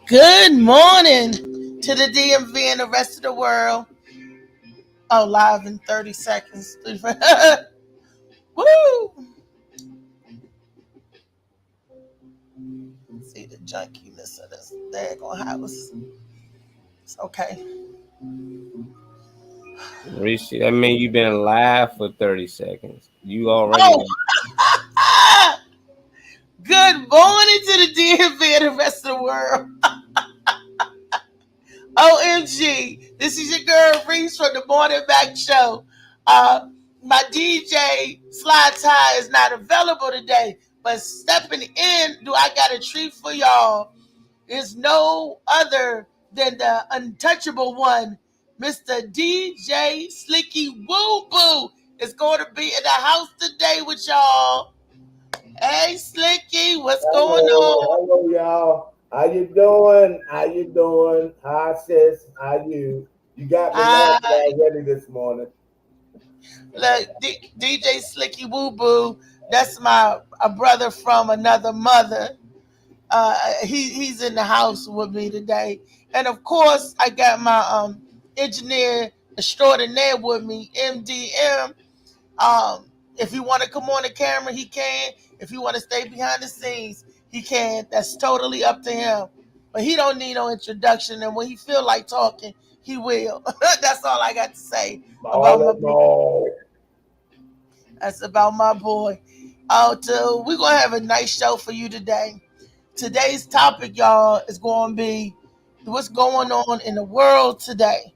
Good morning to the DMV and the rest of the world. Oh, live in 30 seconds. Woo! See the junkiness of this daggone house. It's okay. Reese, that mean you've been live for 30 seconds. You already Oh, know. good morning to the DMV and the rest of the world. OMG. This is your girl Reese from the Morning Back Show. My DJ Slide Tie is not available today, but stepping in, do I got a treat for y'all? Is no other than the untouchable one, Mr. DJ SlickyWooBoo is going to be in the house today with y'all. Hey, Slicky, what's going on? Hello, y'all. How you doing? How you doing? Hi, sis. How you? You got me laughing Hi. already this morning. Look, DJ SlickyWooBoo, that's my a brother from another mother. He's in the house with me today, and of course I got my engineer extraordinaire with me, MDM. If he want to come on the camera, he can. If he want to stay behind the scenes, he can. That's totally up to him. But he don't need no introduction, and when he feel like talking, he will. That's all I got to say about All my in boy. all, That's about my boy. Oh, we're gonna have a nice show for you today. Today's topic, y'all, is going to be what's going on in the world today.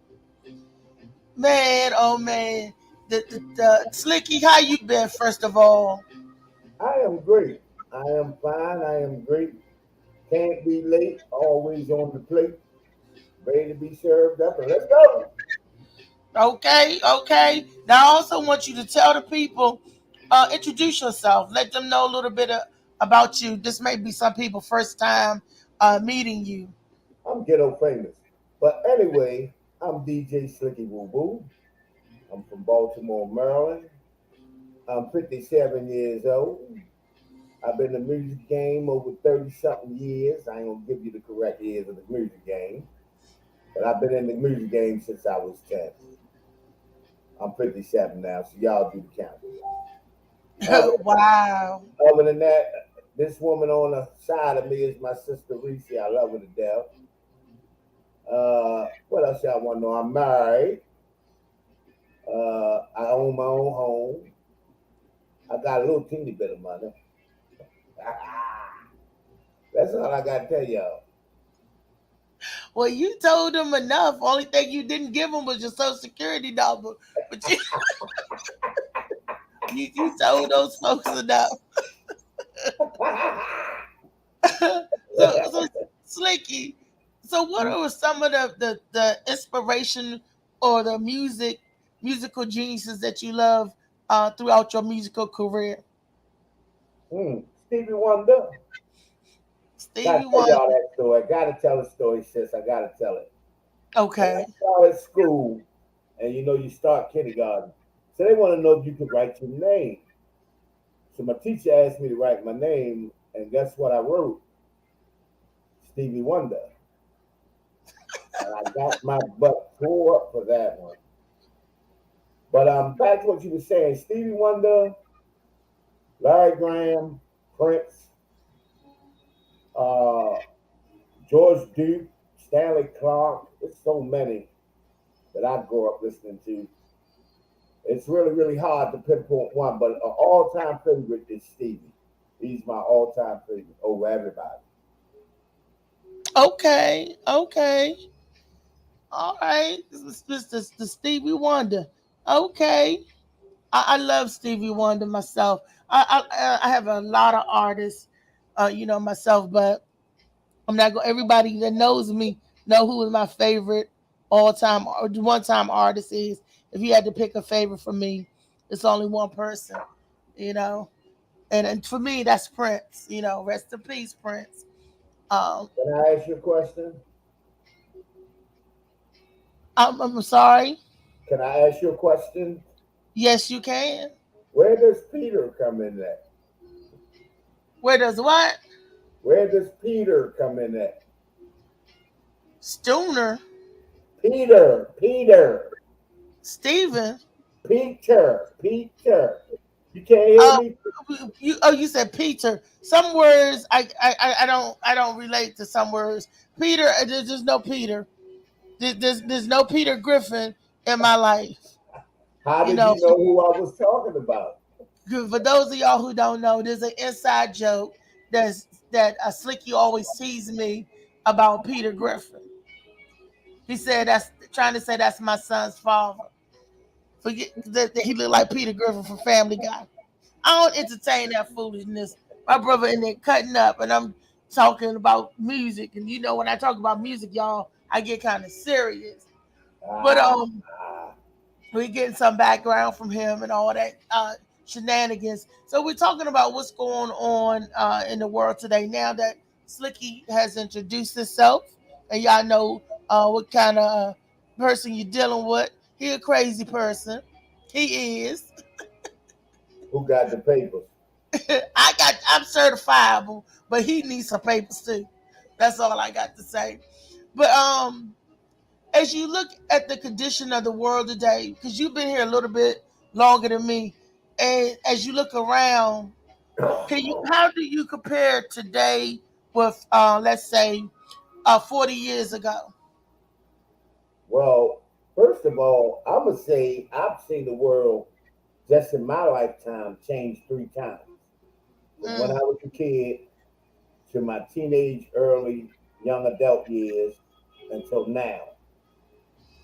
Man, oh man, the Slicky, how you been? First of all, I am great. I am fine. I am great. Can't be late. Always on the plate. Ready to be served up. And let's go. okay, okay. Now I also want you to tell the people, introduce yourself. Let them know a little bit about you. This may be some people first time meeting you. I'm ghetto famous. But anyway, I'm DJ Slicky Woo Boo. I'm from Baltimore, Maryland. I'm 57 years old. I've been in the music game over 30 something years. I ain't gonna give you the correct years of the music game, but I've been in the music game since I was 10. I'm 57 now, so y'all do the count. Other, Wow. other than that, this woman on the side of me is my sister Reese. I love her to death. What else y'all want to know? I'm married. I own my own home. I got a little teeny bit of money. That's all I got to tell y'all. Well, you told them enough. Only thing you didn't give them was your social security number, but you told those folks enough. So Slicky. So what are some of the inspiration or the musical geniuses that you love throughout your musical career? Stevie Wonder. Gotta Stevie tell y'all Wonder. that story. Gotta tell the story, sis. I gotta tell it. When I Okay. started school, and you start kindergarten, so they want to know if you could write your name. So my teacher asked me to write my name, and guess what I wrote? Stevie Wonder. And I got my butt tore up for that one. But back to what you were saying, Stevie Wonder, Larry Graham, Prince, uh, George Duke, Stanley Clark. There's so many that I grew up listening to. It's really, really hard to pinpoint one, but an all-time favorite is Stevie. He's my all-time favorite over everybody. Okay. Okay. All right. This is the Stevie Wonder. Okay. I love Stevie Wonder myself. I have a lot of artists, myself, but I'm not going. Everybody that knows me know who is my favorite all time or one time artist is. If you had to pick a favorite for me, it's only one person, you know. And for me, that's Prince. Rest in peace, Prince. Um, Can I ask you a question? I'm sorry. Can I ask you a question? Yes, you can. Where does Peter come in at? Where does what? Where does Peter come in at? Stooner, Peter, Steven. Peter. You can't hear Oh, me? you said Peter. Some words I don't relate to some words. Peter, there's no Peter. There's no Peter Griffin in my life. How You did know, you know who I was talking about? for those of y'all who don't know, there's an inside joke that Slicky always teased me about Peter Griffin. He said that's trying to say that's my son's father. Forget that he looked like Peter Griffin from Family Guy. I don't entertain that foolishness. My brother in there cutting up, and I'm talking about music. And you know, when I talk about music, y'all, I get kind of serious. But Ah, we getting some background from him and all that shenanigans. So we're talking about what's going on in the world today. Now that Slicky has introduced himself, and y'all know what kind of person you're dealing with. He a crazy person. He is. who got the papers? I'm certifiable, but he needs some papers too. That's all I got to say. But as you look at the condition of the world today, because you've been here a little bit longer than me, and as you look around, how do you compare today with let's say 40 years ago? Well, first of all, I'm gonna say I've seen the world just in my lifetime change three times. From when I Mm, was a kid to my teenage, early, young adult years until now.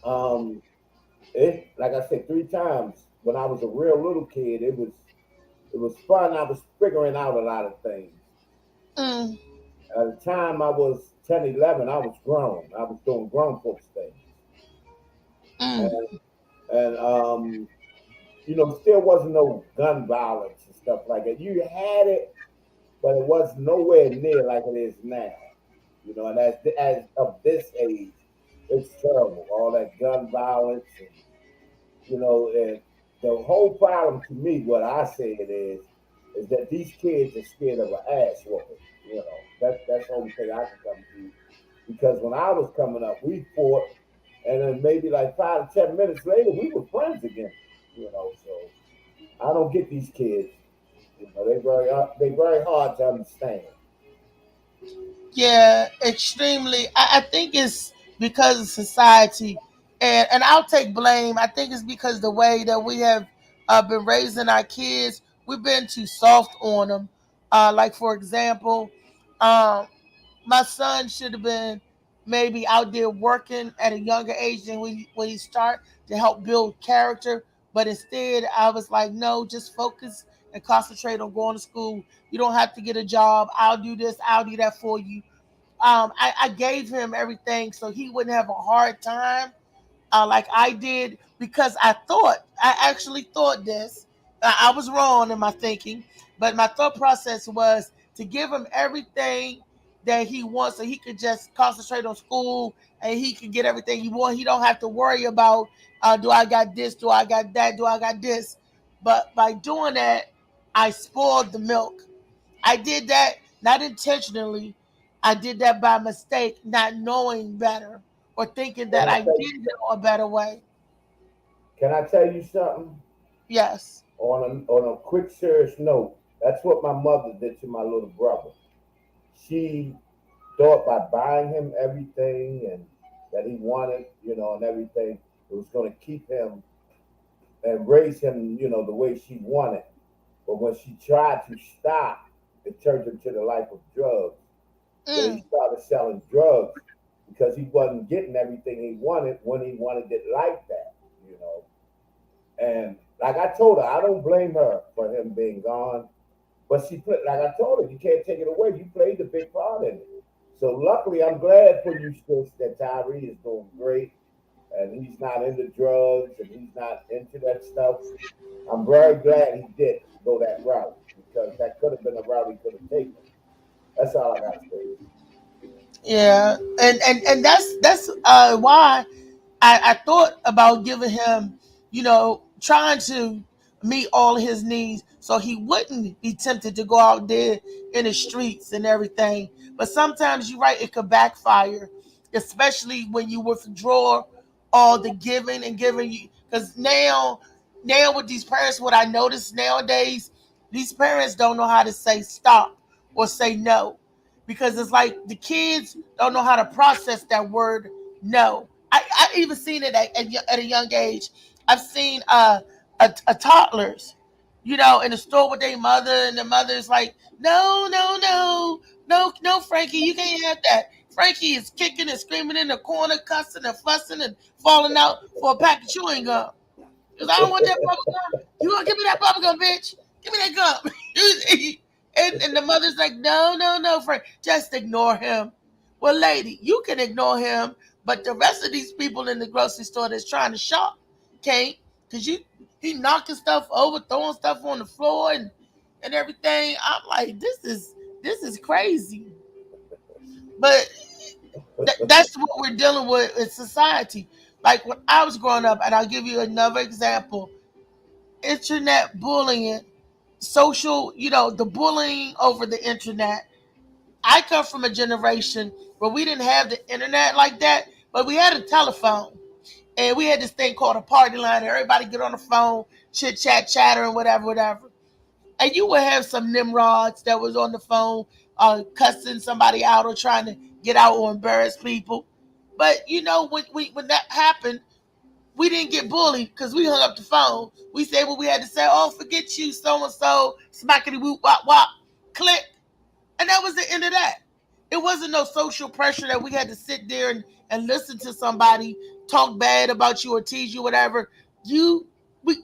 Um, it like I said three times. When I was a real little kid, it was fun. I was figuring out a lot of things. mm, At the time I was 10, 11, I was grown. I was doing grown folks things. mm. And still wasn't no gun violence and stuff like that. You had it, but it was nowhere near like it is now. And as of this age, it's terrible. All that gun violence, and the whole problem to me, what I say it is that these kids are scared of an ass whooping. That's the only thing I can come to. Because when I was coming up, we fought, and then maybe like 5 to 10 minutes later, we were friends again. So I don't get these kids. They very hard to understand. Yeah, extremely. I think it's because of society, and I'll take blame. I think it's because the way that we have been raising our kids, we've been too soft on them. Like for example, um, my son should have been maybe out there working at a younger age than when he start to help build character. But instead, I was like, no, just focus and concentrate on going to school. You don't have to get a job. I'll do this. I'll do that for you. I gave him everything so he wouldn't have a hard time like I did because I actually thought this. I was wrong in my thinking, but my thought process was to give him everything that he wants so he could just concentrate on school and he can get everything he wants. He don't have to worry about do I got this, do I got that, do I got this. But by doing that, I spoiled the milk. I did that not intentionally. I did that by mistake, not knowing better or thinking Can that I I tell did you? it a better way. Can I tell you something? Yes. On a quick serious note, that's what my mother did to my little brother. She thought by buying him everything and that he wanted, and everything, it was going to keep him and raise him, the way she wanted. But when she tried to stop, it turned him to the life of drugs. Then he Mm, started selling drugs because he wasn't getting everything he wanted when he wanted it like that, you know. And like I told her, I don't blame her for him being gone. But she put, like I told her, you can't take it away. You played a big part in it. So luckily, I'm glad for you, sis, that Tyree is doing great and he's not into drugs and he's not into that stuff. I'm very glad he did go that route because that could have been a route he could have taken. That's all I got to say. yeah. And that's why I thought about giving him, trying to meet all his needs so he wouldn't be tempted to go out there in the streets and everything. But sometimes you're right, it could backfire. especially when you withdraw all the giving and giving you. Because now with these parents, what I notice nowadays, these parents don't know how to say stop or say no, because it's like the kids don't know how to process that word no. I even seen it at a young age. I've seen a toddlers, in the store with their mother, and the mother's like, no, no, no, no, no, Frankie, you can't have that. Frankie is kicking and screaming in the corner, cussing and fussing and falling out for a pack of chewing gum. Because I don't want that bubble gum. You gonna give me that bubble gum, bitch? Give me that gum. and the mother's like, no, no, no, Frank, just ignore him. Well, lady, you can ignore him, but the rest of these people in the grocery store that's trying to shop can't, because he knocking stuff over, throwing stuff on the floor and everything. I'm like, this is crazy. But that's what we're dealing with in society. Like when I was growing up, and I'll give you another example: internet bullying, social, the bullying over the internet. I come from a generation where we didn't have the internet like that, but we had a telephone. And we had this thing called a party line. And everybody get on the phone, chit chat, chatter, and whatever, whatever. And you would have some nimrods that was on the phone, cussing somebody out or trying to get out or embarrass people. But when that happened, we didn't get bullied because we hung up the phone. We said what we had to say. Oh, forget you, so and so, smackety whoop wop wop, click, and that was the end of that. It wasn't no social pressure that we had to sit there and listen to somebody talk bad about you or tease you, whatever.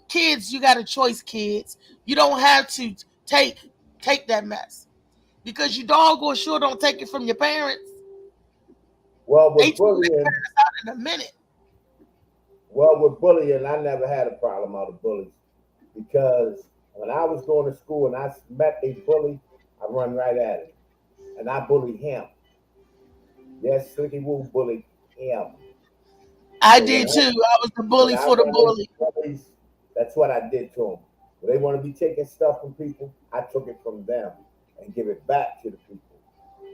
Kids, you got a choice, kids. You don't have to take that mess, because you doggone sure don't take it from your parents. Well, They with threw their bullying, parents out in a minute. I never had a problem out of bullies because when I was going to school and I met a bully, I run right at him and I bullied him. Yes, Slicky Woo bullied him. I So did too. I was the when bully I for the run into bully. bullies, that's what I did to them. When they want to be taking stuff from people, I took it from them and give it back to the people.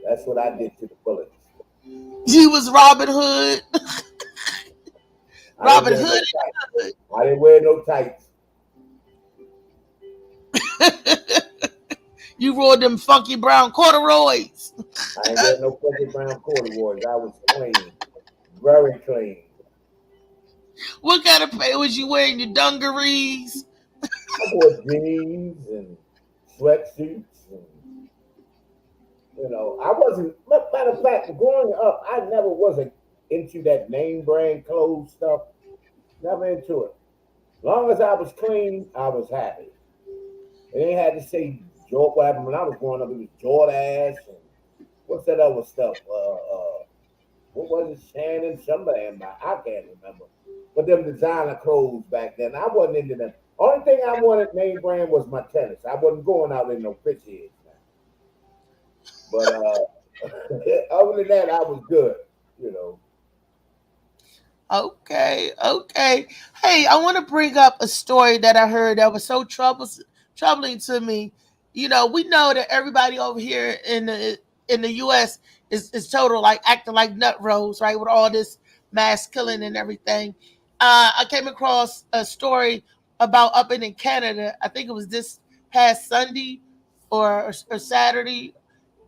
That's what I did to the bullies. You was Robin Hood. I didn't Robin wear Hood no tights. I didn't wear no tights. in the hood. You wore them funky brown corduroys. I ain't wear no funky brown corduroys. I was clean, very clean. What kind of pay was you wearing? Your dungarees? I wore jeans and sweatsuits, and I wasn't. Matter of fact, growing up, I never wasn't into that name brand clothes stuff. Never into it. Long as I was clean, I was happy. It ain't had to say Jordan. What happened when I was growing up? It was Jordache and what's that other stuff? What was it? Shannon, somebody, I can't remember. But them designer clothes back then, I wasn't into them. Only thing I wanted name brand was my tennis. I wasn't going out in no fish heads now. But other than that, I was good. You know. Okay, okay. Hey, I want to bring up a story that I heard that was so troubling to me. We know that everybody over here in the U.S. is total like acting like nut rows, right? With all this mass killing and everything. I came across a story about up in Canada. I think it was this past Sunday or Saturday.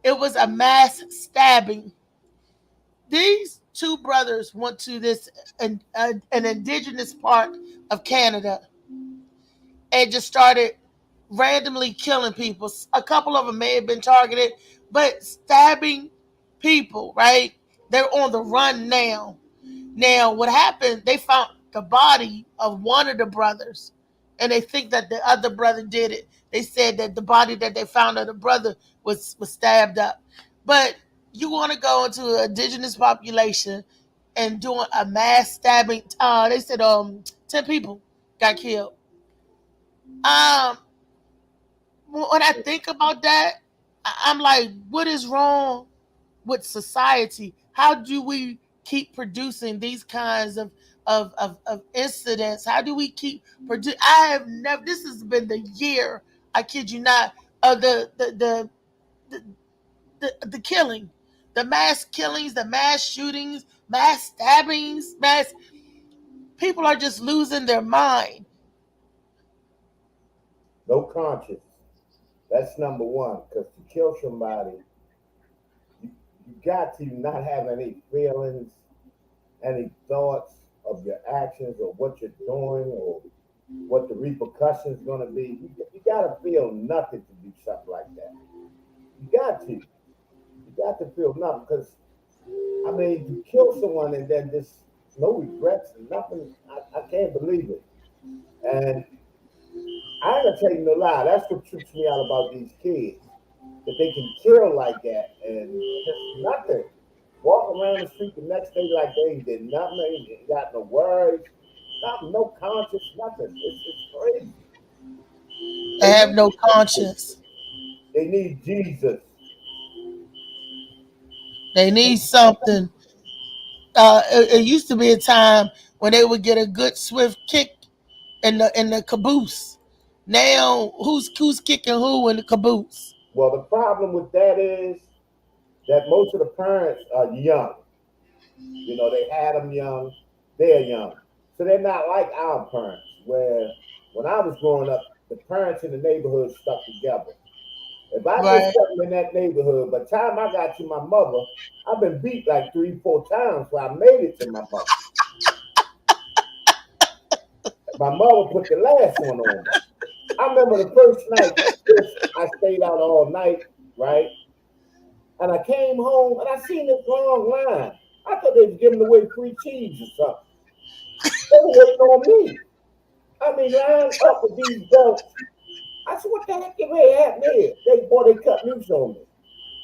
It was a mass stabbing. These two brothers went to this an indigenous part of Canada and just started randomly killing people. A couple of them may have been targeted, but stabbing people, right? They're on the run now. Now, what happened? They found the body of one of the brothers, and they think that the other brother did it. They said that the body that they found of the brother was stabbed up. But you want to go into an indigenous population and doing a mass stabbing? They said 10 people got killed. Um, when I think about that, I'm like, what is wrong with society? How do we keep producing these kinds of incidents? How do we keep produce? I have never. This has been the year. I kid you not. Of the killing. The mass killings, the mass shootings, mass stabbings, mass people are just losing their mind. No conscience. That's number one. Because to kill somebody, you, you got to not have any feelings, any thoughts of your actions or what you're doing or what the repercussions going to be. You got to feel nothing to do something like that. You got to. You got to feel nothing because, I mean, to kill someone and then just no regrets and nothing, I can't believe it. And I ain't gonna tell you no lie. That's what trips me out about these kids that they can kill like that and just nothing. Walk around the street the next day like they ain't did nothing, ain't got no worries, nothing, no conscience, nothing. It's crazy. They They have need no Jesus. conscience. They need Jesus. They need something. It used to be a time when they would get a good swift kick in the caboose. Now who's kicking who in the caboose? Well, the problem with that is that most of the parents are young. You know, they had them young, they're young. So they're not like our parents, where when I was growing up, the parents in the neighborhood stuck together. If I did Right. something in that neighborhood, by the time I got to my mother, I've been beat like 3, 4 times where I made it to my mother. My mother put the last one on me. I remember the first night, this, I stayed out all night, right? And I came home and I seen this long line. I thought they was giving away free cheese or something. They were waiting on me. I mean, lined up with these belts. I said, what the heck they really happened here? They cut loose on me.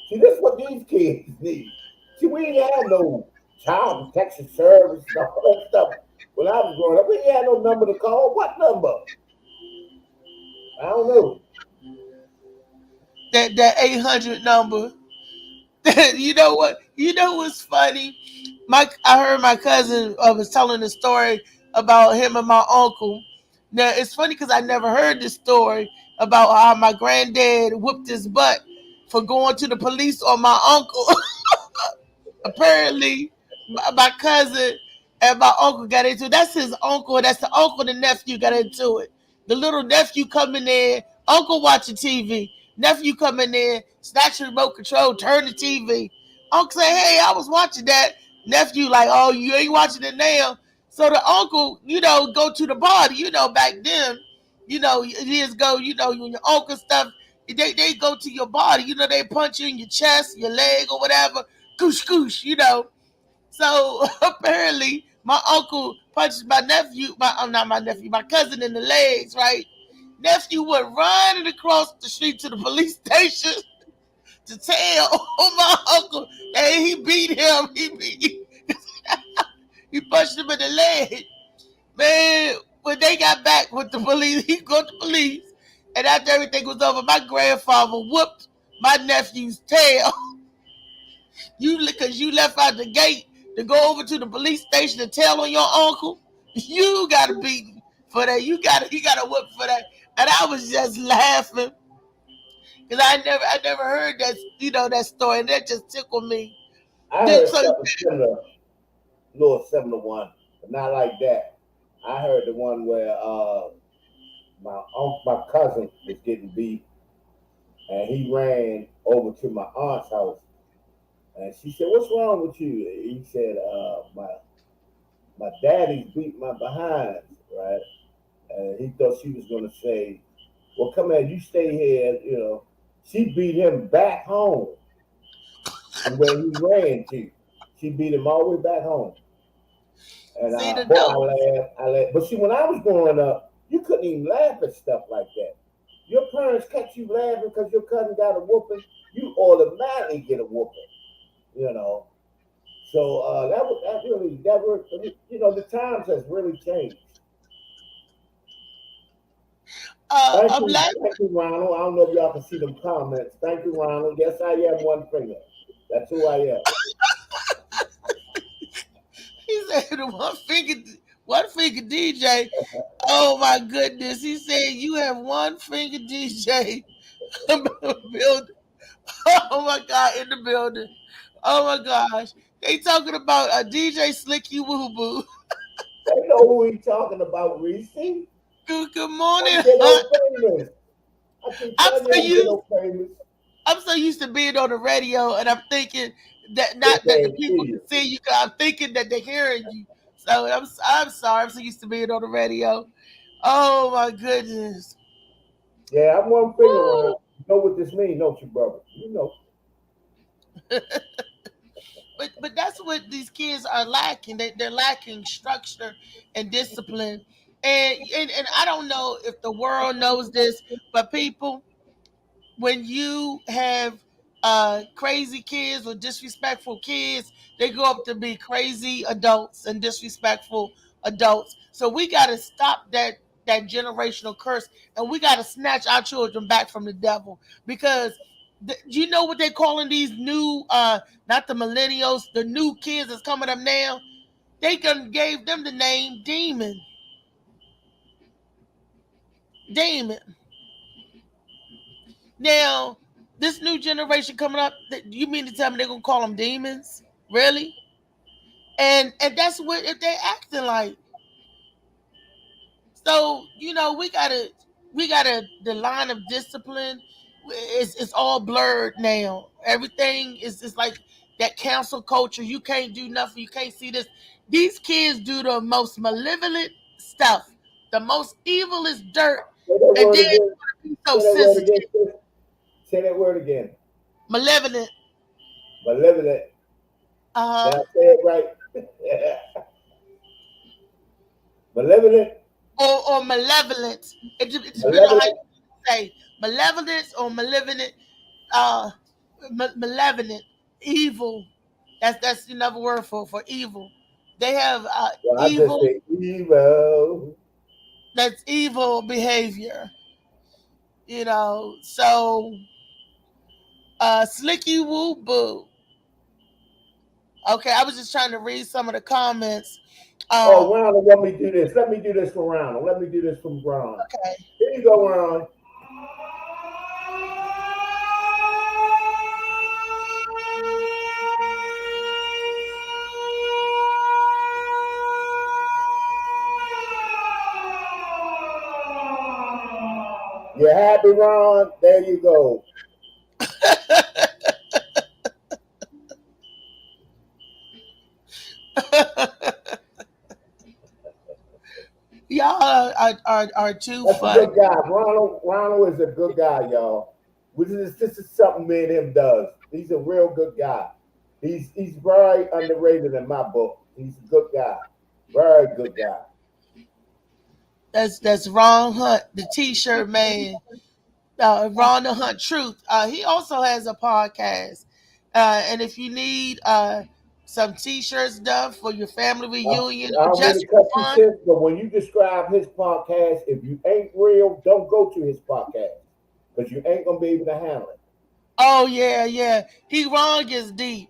See, this is what these kids need. See, we ain't had no child protection service and all that stuff when I was growing up. We ain't had no number to call. What number? I don't know. That 800 number. You know what? You know what's funny? I heard my cousin was telling a story about him and my uncle. Now it's funny because I never heard this story about how my granddad whooped his butt for going to the police on my uncle. Apparently, my cousin and my uncle got into it. That's his uncle. That's the uncle. The nephew got into it. The little nephew coming in, uncle watching TV. Nephew coming in, snatch the remote control, turn the TV. Uncle say, "Hey, I was watching that." Nephew like, "Oh, you ain't watching it now." So the uncle, go to the body. Back then, years ago, when your uncle stuff, they go to your body. They punch you in your chest, your leg, or whatever. Goosh, goosh. So apparently, my uncle punched my nephew, not my nephew, my cousin in the legs, right? Nephew went running across the street to the police station to tell my uncle that he beat him. He punched him in the leg. Man, when they got back with the police, he got the police. And after everything was over, my grandfather whooped my nephew's tail. Because you left out the gate to go over to the police station and tell on your uncle. You gotta be for that. You gotta whip for that. And I was just laughing because I never heard that story, and that just tickled me. I Then heard so something similar, little similar one, but not like that. I heard the one where my cousin was getting beat, and he ran over to my aunt's house, and she said, "What's wrong with you?" He said, "My daddy's beat my behind, right?" And he thought she was gonna say, "Well, come here, you stay here." She beat him back home from where he ran to. She beat him all the way back home. And see the boy, note. I laughed. But see, when I was growing up, you couldn't even laugh at stuff like that. Your parents catch you laughing because your cousin got a whooping, you automatically get a whooping. You know. So the times has really changed. I'm laughing. Thank you, Ronald. I don't know if y'all can see them comments. Thank you, Ronald. Yes, I am one finger. That's who I am. He said the one finger DJ. Oh my goodness. He said you have one finger DJ building. Oh my God, in the building. Oh my gosh. They talking about a DJ Slicky Woo Boo. They know who he talking about, Reese. Good morning, I'm getting Hunt. old famous. I keep I'm telling so you, I'm getting used old famous. I'm so used to being on the radio and I'm thinking that They not that the can't people see can you. see you, 'cause I'm thinking that they're hearing you. So I'm sorry. I'm so used to being on the radio. Oh my goodness. Yeah, I'm one finger Woo. around. You know what this means, don't you, brother? You know. But that's what these kids are lacking. They're lacking structure and discipline. And I don't know if the world knows this, but people, when you have crazy kids or disrespectful kids, they grow up to be crazy adults and disrespectful adults. So we got to stop that generational curse, and we got to snatch our children back from the devil because. You know what they calling these new not the millennials, the new kids that's coming up now? They gave them the name demon. Now, this new generation coming up, you mean to tell me they're gonna call them demons? Really? And that's what if they acting like. So we gotta the line of discipline is all blurred now. Everything is like that cancel culture. You can't do nothing. You can't see this. These kids do the most malevolent stuff, the most evilest dirt, Say that and word then again. be so Say that word again, sensitive, sis. Say that word again. malevolent. Malevolent. Did Uh I huh. say it right? Malevolent. Or malevolent. It depends on how you Malevolent. say malevolence or malevolent. Uh, malevolent, evil. That's another word for evil. They have Well, I just evil. say evil. That's evil behavior. So Slicky Woo Boo. Okay, I was just trying to read some of the comments. Oh, Um, Ronald, let me do this. Let me do this for Ronald. Let me do this from Ron. okay. Here you go, Ron. You happy, Ron? There you go. Y'all are too That's a funny. good guy. Ronald is a good guy, y'all. This is something me and him does. He's a real good guy. He's very underrated in my book. He's a good guy. Very good guy. That's Ron Hunt, the T-shirt man. Ron the Hunt Truth. He also has a podcast. And if you need some T-shirts done for your family reunion I or don't mean just to cut for you, fun, sis, but when you describe his podcast, if you ain't real, don't go to his podcast because you ain't gonna be able to handle it. oh yeah, yeah. He Ron gets deep.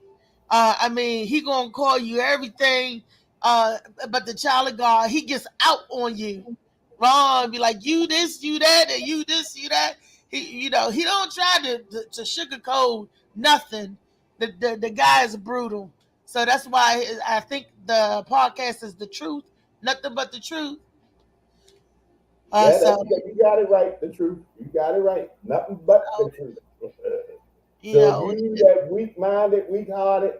I mean, he gonna call you everything, uh, but the child of God, he gets out on you. Ron be like, you this, you that, and you this, you that. He don't try to sugarcoat nothing. The guy is brutal, so that's why I think the podcast is the truth, nothing but the truth. Yeah, So you got it right. The truth, you got it right. Nothing but the truth. you So know, you that weak-minded, weak-hearted,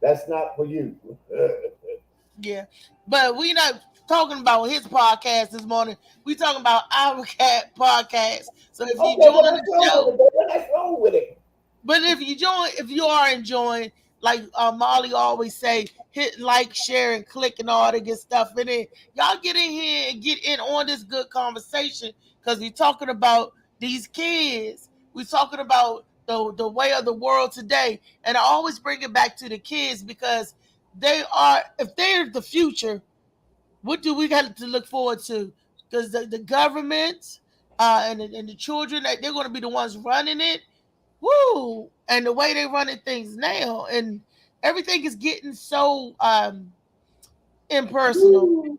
that's not for you. yeah, but we not talking about his podcast this morning. We talking about our cat podcast. So if you Okay, join well the let's roll with show, it, baby. Let's roll with it. but if you are enjoying, like Molly always say, hit like, share, and click and all that good stuff. And then y'all get in here and get in on this good conversation because we're talking about these kids. We're talking about the way of the world today, and I always bring it back to the kids because if they're the future, what do we got to look forward to? Because the government and the children, they're going to be the ones running it. Woo! And the way they're running things now, and everything is getting so impersonal.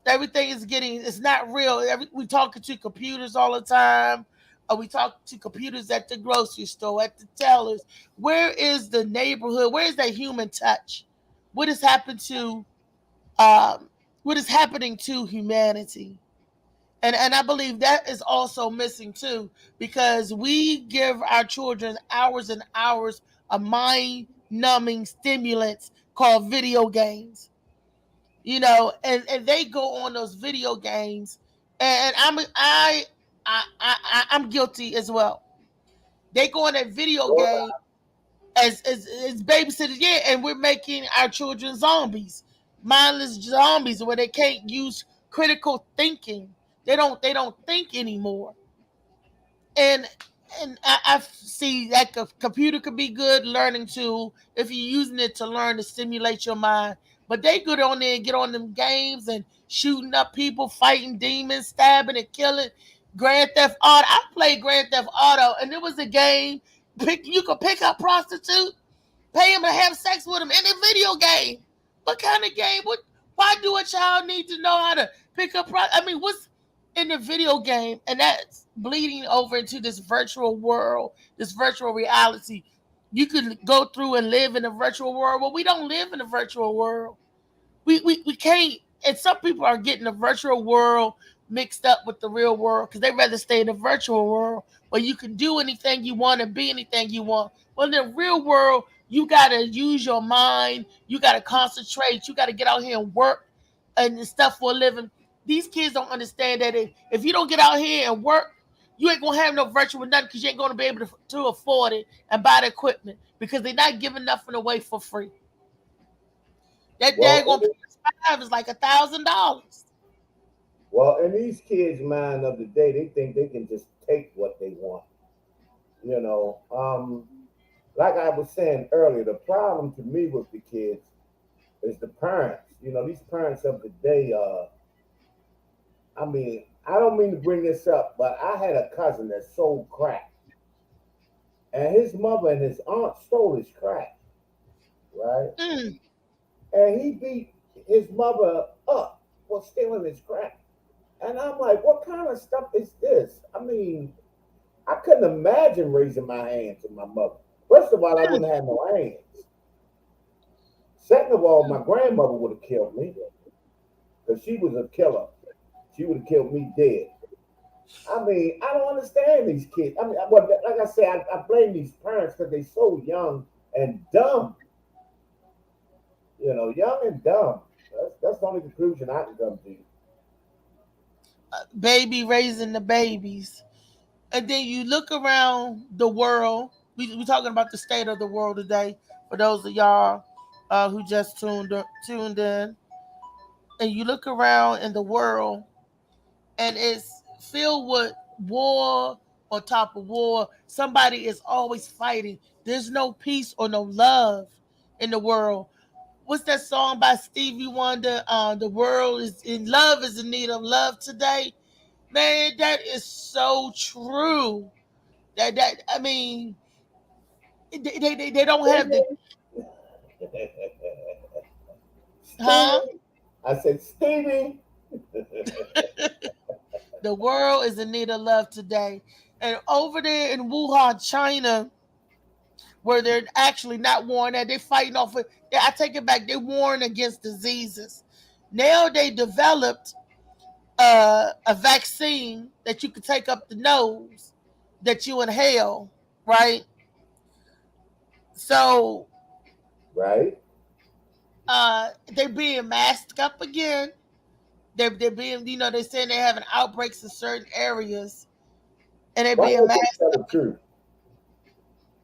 Everything is getting, it's not real. We talking to computers all the time. We talk to computers at the grocery store, at the tellers. Where is the neighborhood? Where is that human touch? What has happened to um, what is happening to humanity? And I believe that is also missing too, because we give our children hours and hours of mind numbing stimulants called video games. And they go on those video games, and I'm guilty as well. They go on that video Lord, game as babysitters, yeah, and we're making our children zombies, mindless zombies, where they can't use critical thinking. They don't think anymore. And I see that a computer could be good learning tool if you're using it to learn to stimulate your mind. But they good on there and get on them games and shooting up people, fighting demons, stabbing and killing. Grand Theft Auto. I played Grand Theft Auto, and it was a game. You could pick up prostitute, pay him to have sex with him in a video game. What kind of game? Why do a child need to know how to pick up? I mean, what's in the video game? And that's bleeding over into this virtual world, this virtual reality. You could go through and live in a virtual world. Well, we don't live in a virtual world. We can't. And some people are getting the virtual world mixed up with the real world because they rather stay in the virtual world where you can do anything you want and be anything you want. Well, in the real world, you gotta use your mind. You gotta concentrate. You gotta get out here and work and stuff for a living. These kids don't understand that if you don't get out here and work, you ain't gonna have no virtual nothing because you ain't gonna be able to afford it and buy the equipment because they're not giving nothing away for free. That well, daggone PS5 is like $1,000. in these kids' mind of the day, they think they can just take what they want. You know, like I was saying earlier, the problem to me with the kids is the parents. You know, these parents of the day. I mean, I don't mean to bring this up, but I had a cousin that sold crack, and his mother and his aunt stole his crack, right? Mm. And he beat his mother up for stealing his crack. And I'm like, what kind of stuff is this? I mean, I couldn't imagine raising my hand to my mother. First of all, I wouldn't have no hands. Second of all, my grandmother would have killed me because she was a killer. She would have killed me dead. I mean, I don't understand these kids. I mean, well, like I said, I blame these parents because they're so young and dumb. You know, young and dumb. That's the only conclusion I can come to. Baby raising the babies. And then you look around the world. We talking about the state of the world today. For those of y'all who just tuned in, and you look around in the world, and it's filled with war on top of war. Somebody is always fighting. There's no peace or no love in the world. What's that song by Stevie Wonder? The world is in love is in need of love today. Man, that is so true. That I mean, they don't have the huh. Stevie, I said, Stevie. The world is in need of love today. And over there in Wuhan, China, where they're actually not warring at, they're fighting off. I take it back. They're warring against diseases. Now they developed a vaccine that you could take up the nose that you inhale, right? So Right? they're being masked up again. They're being, they're saying they're having outbreaks in certain areas, and they're Why being don't they masked tell up. the truth?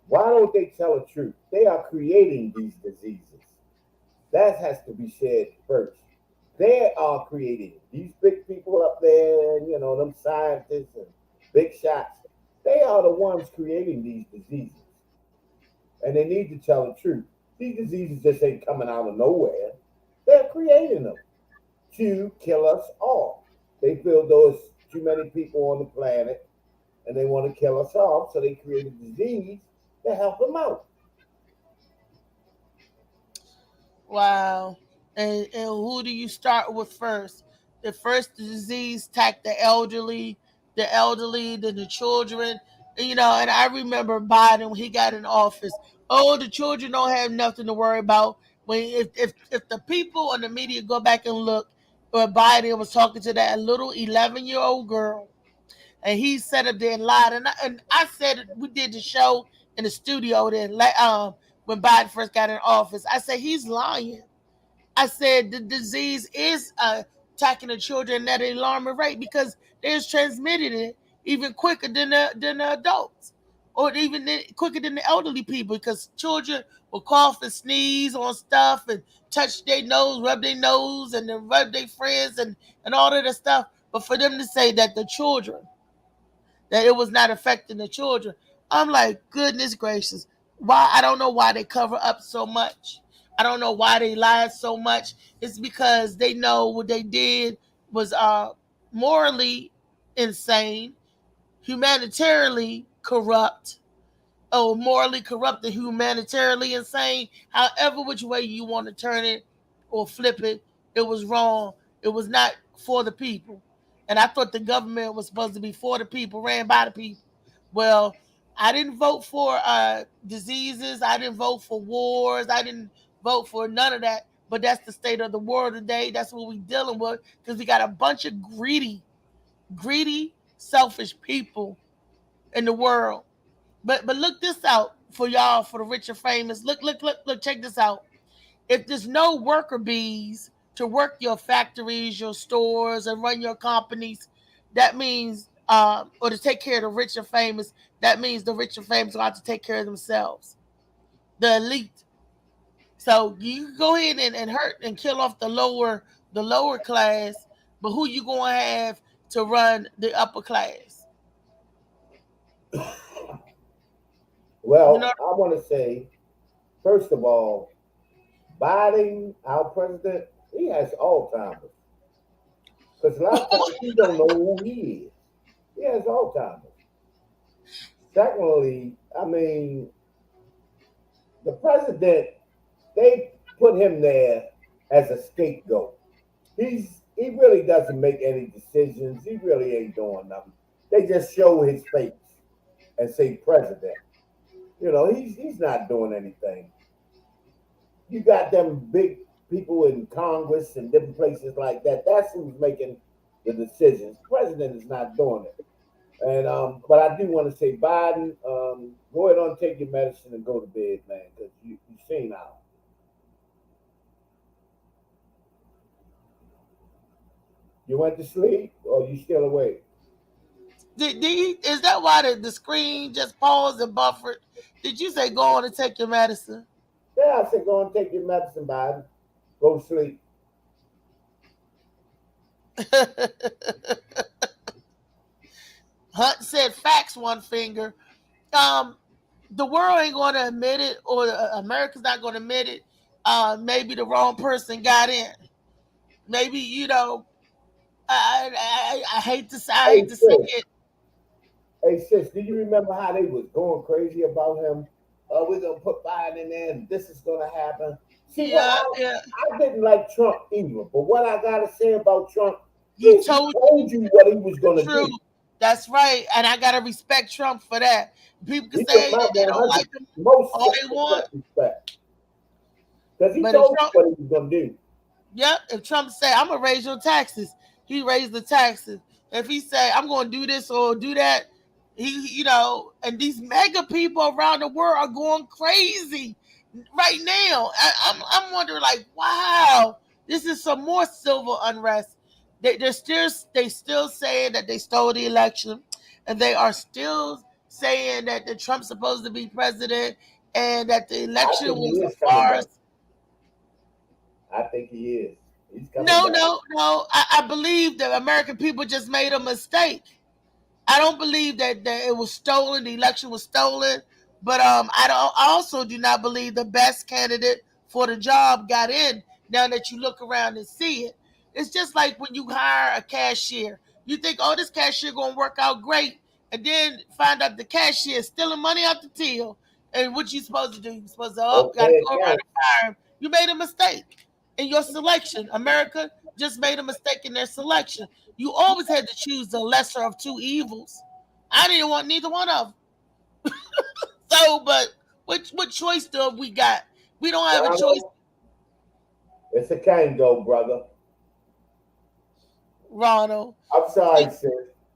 Why don't they tell the truth? They are creating these diseases. That has to be said first. They are creating these big people up there, you know, them scientists and big shots. They are the ones creating these diseases. And they need to tell the truth. These diseases just ain't coming out of nowhere. They're creating them to kill us all. They feel there's too many people on the planet and they want to kill us off, so they create a disease to help them out. Wow. And who do you start with first? The first disease attacked the elderly, the elderly, the children. And I remember Biden when he got in office. Oh, the children don't have nothing to worry about. When if the people and the media go back and look, where Biden was talking to that little 11-year-old girl, and he sat up there and lied. And I said we did the show in the studio then, when Biden first got in office. I said he's lying. I said the disease is attacking the children at an alarming rate because they're transmitting it even quicker than the adults, or even quicker than the elderly people. Because children will cough and sneeze on stuff and touch their nose, rub their nose, and then rub their friends and all of that stuff. But for them to say that the children that it was not affecting the children. I'm like, goodness gracious. Why? I don't know why they cover up so much. I don't know why they lied so much. It's because they know what they did was morally insane, humanitarianly corrupt, or morally corrupt and humanitarily insane. However, which way you want to turn it or flip it, it was wrong. It was not for the people. And I thought the government was supposed to be for the people, ran by the people. Well, I didn't vote for diseases. I didn't vote for wars. I didn't vote for none of that. But that's the state of the world today. That's what we're dealing with because we got a bunch of greedy, selfish people in the world. But look this out for y'all, for the rich and famous. Look, check this out. If there's no worker bees to work your factories, your stores, and run your companies, that means, or to take care of the rich and famous, that means the rich and famous will have to take care of themselves, the elite. So you can go ahead and hurt and kill off the lower class, but who you gonna have to run the upper class? You know, Well, I want to say, first of all, Biden, our president, he has Alzheimer's. Because a lot of times he don't know who he is. He has Alzheimer's. Secondly, I mean, the president, they put him there as a scapegoat. He really doesn't make any decisions. He really ain't doing nothing. They just show his face and say president. He's not doing anything. You got them big people in Congress and different places like that. That's who's making the decisions. The president is not doing it. And but I do want to say, Biden, go ahead on, take your medicine and go to bed, man, because you seen how. You went to sleep or you still awake? is that why the screen just paused and buffered? Did you say go on and take your medicine? Yeah, I said go and take your medicine, Biden. Go to sleep. Hunt said facts one finger. Um, the world ain't going to admit it, or America's not going to admit it. Maybe the wrong person got in. Maybe I hate to say, Hey sis, it. hey sis, do you remember how they was going crazy about him? We're gonna put Biden in there, and this is gonna happen. See what Yeah, yeah. I didn't like Trump either, but what I gotta say about Trump, He he told told you what he was the gonna truth. do. That's right, and I gotta respect Trump for that. People can He say was they my don't 100 like him most all they want, respect because he but if told you Trump, what he was gonna do. yep, if Trump say I'm gonna raise your taxes, he raised the taxes. If he say I'm gonna do this or do that, and these mega people around the world are going crazy right now. I'm wondering, like, wow, this is some more civil unrest. They still saying that they stole the election, and they are still saying that the Trump's supposed to be president, and that the I election think he was a is coming back. farce. I think he is. He's coming No, back. no, no. I believe the American people just made a mistake. I don't believe that it was stolen. The election was stolen, but I also do not believe the best candidate for the job got in. Now that you look around and see it, it's just like when you hire a cashier. You think, oh, this cashier gonna work out great, and then find out the cashier is stealing money out the till. And what you supposed to do? You supposed to Okay, gotta go around account. and fire him. You made a mistake. in your selection. America just made a mistake in their selection. You always had to choose the lesser of two evils. I didn't want neither one of them. So, but what choice do we got? We don't have a choice, Ronald, it's a Kango, brother. Ronald. I'm See, sorry, sis.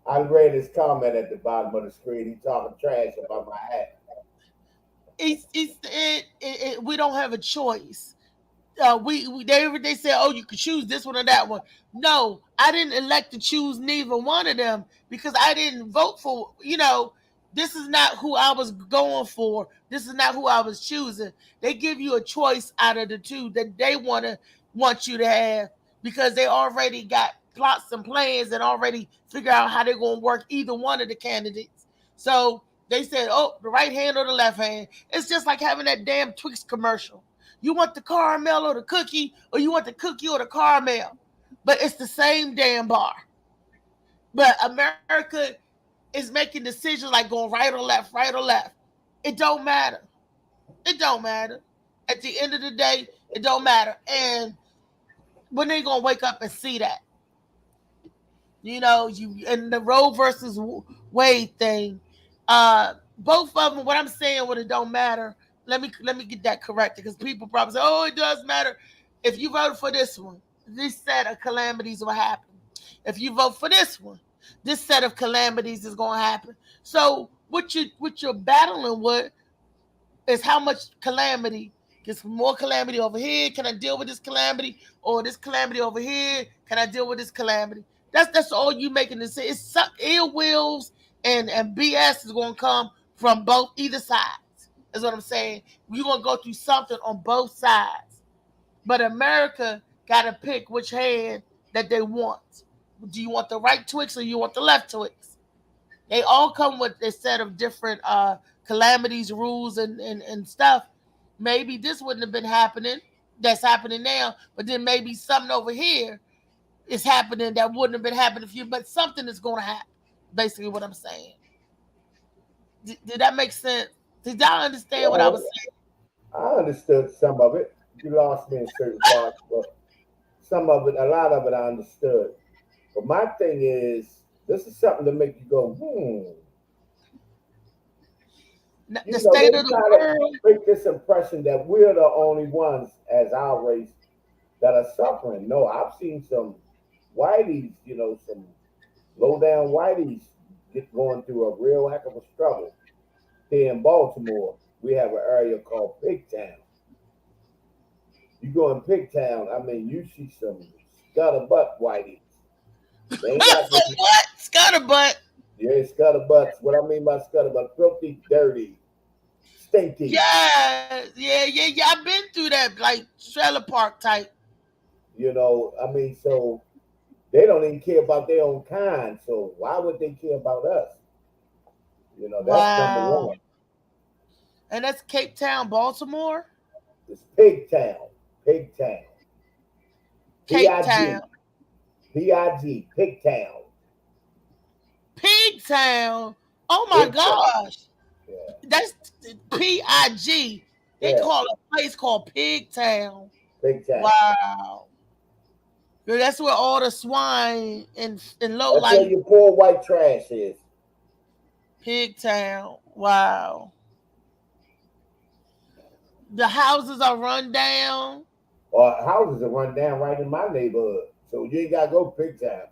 I read his comment at the bottom of the screen. He talking trash about my hat. we don't have a choice. We they said, oh, you could choose this one or that one. No, I didn't elect to choose neither one of them because I didn't vote for. This is not who I was going for. This is not who I was choosing. They give you a choice out of the two that they want you to have because they already got plots and plans and already figure out how they're going to work either one of the candidates. So they said, oh, the right hand or the left hand. It's just like having that damn Twix commercial. You want the caramel or the cookie, or you want the cookie or the caramel. But it's the same damn bar. But America is making decisions like going right or left, right or left. It don't matter. It don't matter. At the end of the day, it don't matter. And when they gonna wake up and see that? You and the Roe versus Wade thing. Both of them. What I'm saying, what it don't matter. Let me get that corrected because people probably say, "Oh, it does matter." If you vote for this one, this set of calamities will happen. If you vote for this one, this set of calamities is going to happen. So what you're battling with is how much calamity. Gets more calamity over here. Can I deal with this calamity? Or this calamity over here? Can I deal with this calamity? That's all you making this. It's ill wills and BS is gonna come from both either sides. Is what I'm saying. You're gonna go through something on both sides. But America gotta pick which hand that they want. Do you want the right Twix or you want the left Twix? They all come with a set of different calamities, rules, and stuff. Maybe this wouldn't have been happening. That's happening now, but then maybe something over here is happening that wouldn't have been happening if you. But something is going to happen. Basically, what I'm saying. Did that make sense? Did y'all understand what I was Well, saying? I understood some of it. You lost me in certain parts, but some of it, a lot of it, I understood. But my thing is, this is something to make you go, The You know, state they of the try to world. make this impression that we're the only ones as our race that are suffering. No, I've seen some whiteys, some low down whiteys get going through a real heck of a struggle. Here in Baltimore, we have an area called Pigtown. You go in Pigtown, I mean, you see some scuttlebutt whiteys. They ain't got So no, what? Scuttlebutt. yeah, scuttlebutts. What I mean by scuttlebutt, filthy, dirty, stinky. Yeah. I've been through that, like trailer park type. I mean, so they don't even care about their own kind. So why would they care about us? That's number Wow. one. And that's Cape Town, Baltimore. It's Pig Town. Pig Town. P Cape I Town. G. Pig. Pig Town. Pig Town. Oh my Pig Town. gosh. Yeah. That's PIG. They Yeah. call a place called Pig Town. Pig Town. Wow. Girl, that's where all the swine and low That's where life. your poor white trash is. Pig Town. Wow. The houses are run down. Or houses are run down right in my neighborhood. So you ain't gotta go to Pig Town.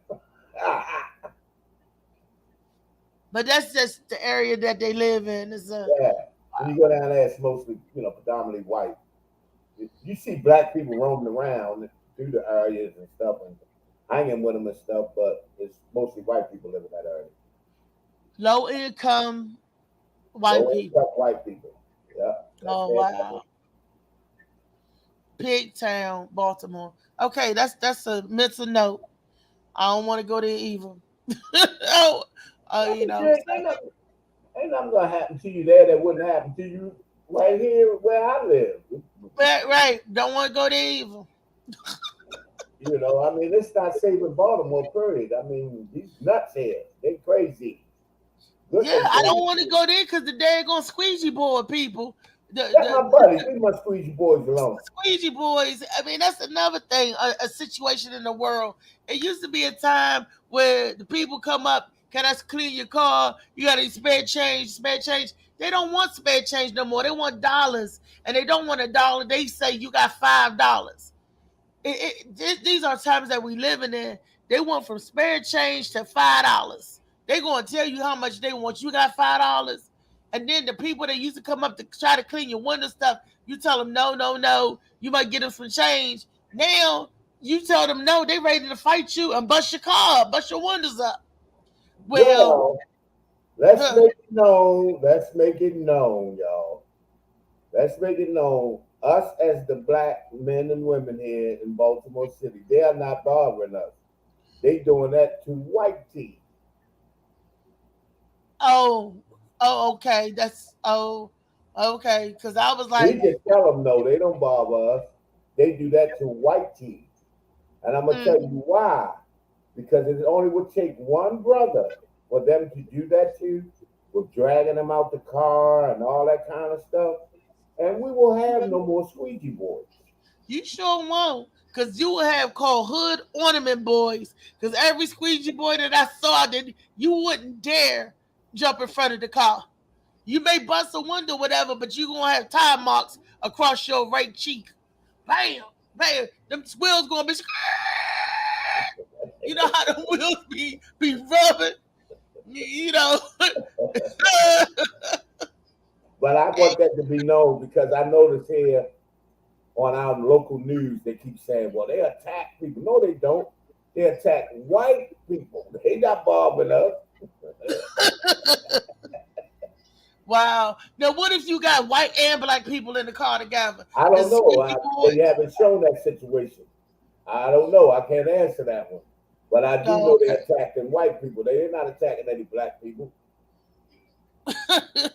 But that's just the area that they live in. It's a Yeah. When you go down there, it's mostly, predominantly white. You see black people roaming around through the areas and stuff and hanging with them and stuff, but it's mostly white people live in that area. low income white Low people. income white people. Yeah, that's Oh it. wow. Pig Town, Baltimore. Okay, that's a mental note. I don't want to go there either. oh, I you mean, know. shit, ain't nothing gonna happen to you there that wouldn't happen to you right here where I live. Right. Don't want to go there either. I mean, it's not saving Baltimore, period. I mean, these nuts here, they crazy. Good Yeah, I don't influence. want to go there because the day gonna squeegee board people. That's my buddy. Leave my squeegee boys alone. squeegee boys. I mean, that's another thing. A situation in the world. It used to be a time where the people come up. Can I clean your car? You got any spare change? Spare change. They don't want spare change no more. They want dollars, and they don't want a dollar. They say you got $5. These are times that we living in. They want from spare change to $5. They gonna tell you how much they want. You got $5, and then the people that used to come up to try to clean your window stuff, you tell them no, no, no. You might get them some change. Now you tell them no. They ready to fight you and bust your car, up, bust your windows up. Well, Well, let's make it known. Let's make it known, y'all. Let's make it known. Us as the black men and women here in Baltimore City, they are not bothering us. They doing that to white teeth. oh, oh, okay. That's okay. Because I was We like, just tell them no, they don't bother us. They do that to white teeth. And I'm gonna tell mm, you why. Because it only would take one brother for them to do that to, with dragging them out the car and all that kind of stuff. And we will have no more squeegee boys. you sure won't. Cause you will have called hood ornament boys. Cause every squeegee boy that I saw, that you wouldn't dare jump in front of the car. You may bust a window, whatever, but you gonna have tire marks across your right cheek. Bam, bam. Them wheels gonna be. You know how the wheels be rubbing. You know. But I want that to be known because I notice here on our local news they keep saying, well, they attack people. No, they don't. They attack white people. They not bothering us. Wow. Now, what if you got white and black people in the car together? I The don't know. squeaky They boys. haven't shown that situation. I don't know. I can't answer that one. But I do Oh, know they're attacking white people. They're not attacking any black people. okay.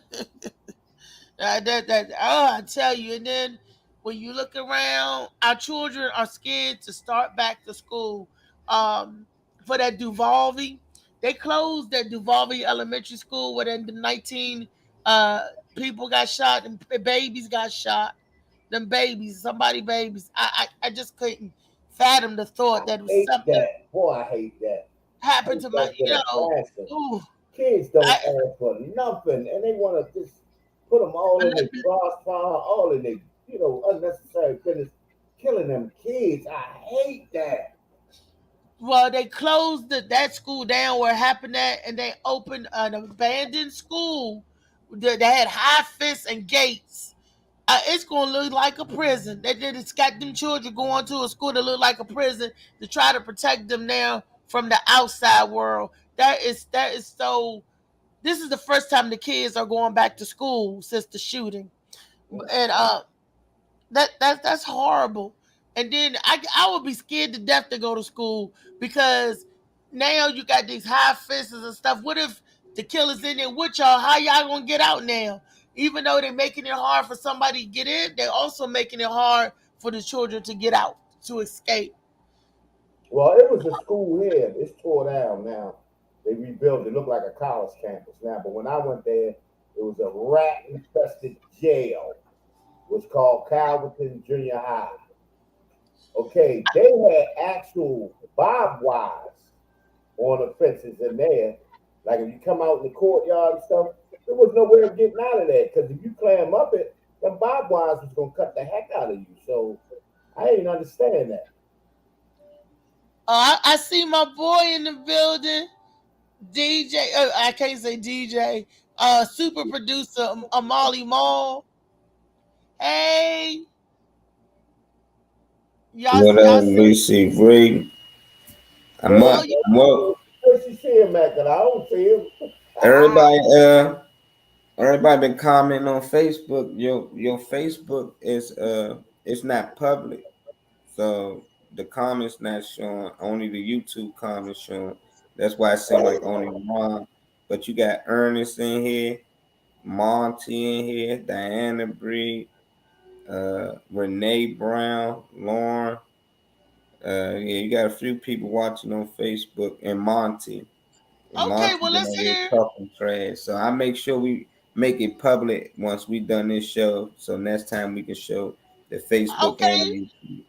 Oh, I tell you, and then when you look around, our children are scared to start back to school. Um, for that Duvalvy, they closed that Duvalvy Elementary School where then the 19 uh people got shot and babies got shot. Them babies, somebody babies. I just couldn't fathom the thought I that was hate something that. Boy, I hate that. happened Hate to my, that for the passion. ooh, Kids don't I, ask for nothing, and they want to just put them all in their crossfire, all in their, unnecessary business, killing them kids. I hate that. well, they closed that school down where it happened at, and they opened an abandoned school that had high fence and gates. It's gonna look like a prison. It's got them children going to a school that look like a prison to try to protect them now from the outside world. That is so. This is the first time the kids are going back to school since the shooting, and that's horrible. And then I would be scared to death to go to school because now you got these high fences and stuff. What if the killer's in there with y'all? How y'all gonna get out now? Even though they're making it hard for somebody to get in, they're also making it hard for the children to get out, to escape. Well, it was a school here. It's tore down now. They rebuilt it. Looked like a college campus now. But when I went there, it was a rat infested jail. It was called Calverton Junior High. Okay, they had actual barbed wires on the fences in there. Like if you come out in the courtyard and stuff, there was no way of getting out of there because if you climb up it, them barbed wires was gonna cut the heck out of you. So I didn't understand that. I see my boy in the building, DJ. I can't say DJ. Super producer Amali Mall. Hey, What y'all up, see? Reese? Ray? I'm Where, up. Oh, yeah. I'm up. where she see him at? Cause I don't see him. Everybody, everybody been commenting on Facebook. Your Facebook is it's not public, so the comments not showing. Only the YouTube comments showing. That's why it seemed like only one. But you got Ernest in here, Monty in here, Diana Bree, Renee Brown, Lauren. Yeah, you got a few people watching on Facebook, and Monty. And Okay, Monty well been let's over here hear. talking trash. So I make sure make it public once we done this show, so next time we can show the Facebook and Okay. the YouTube.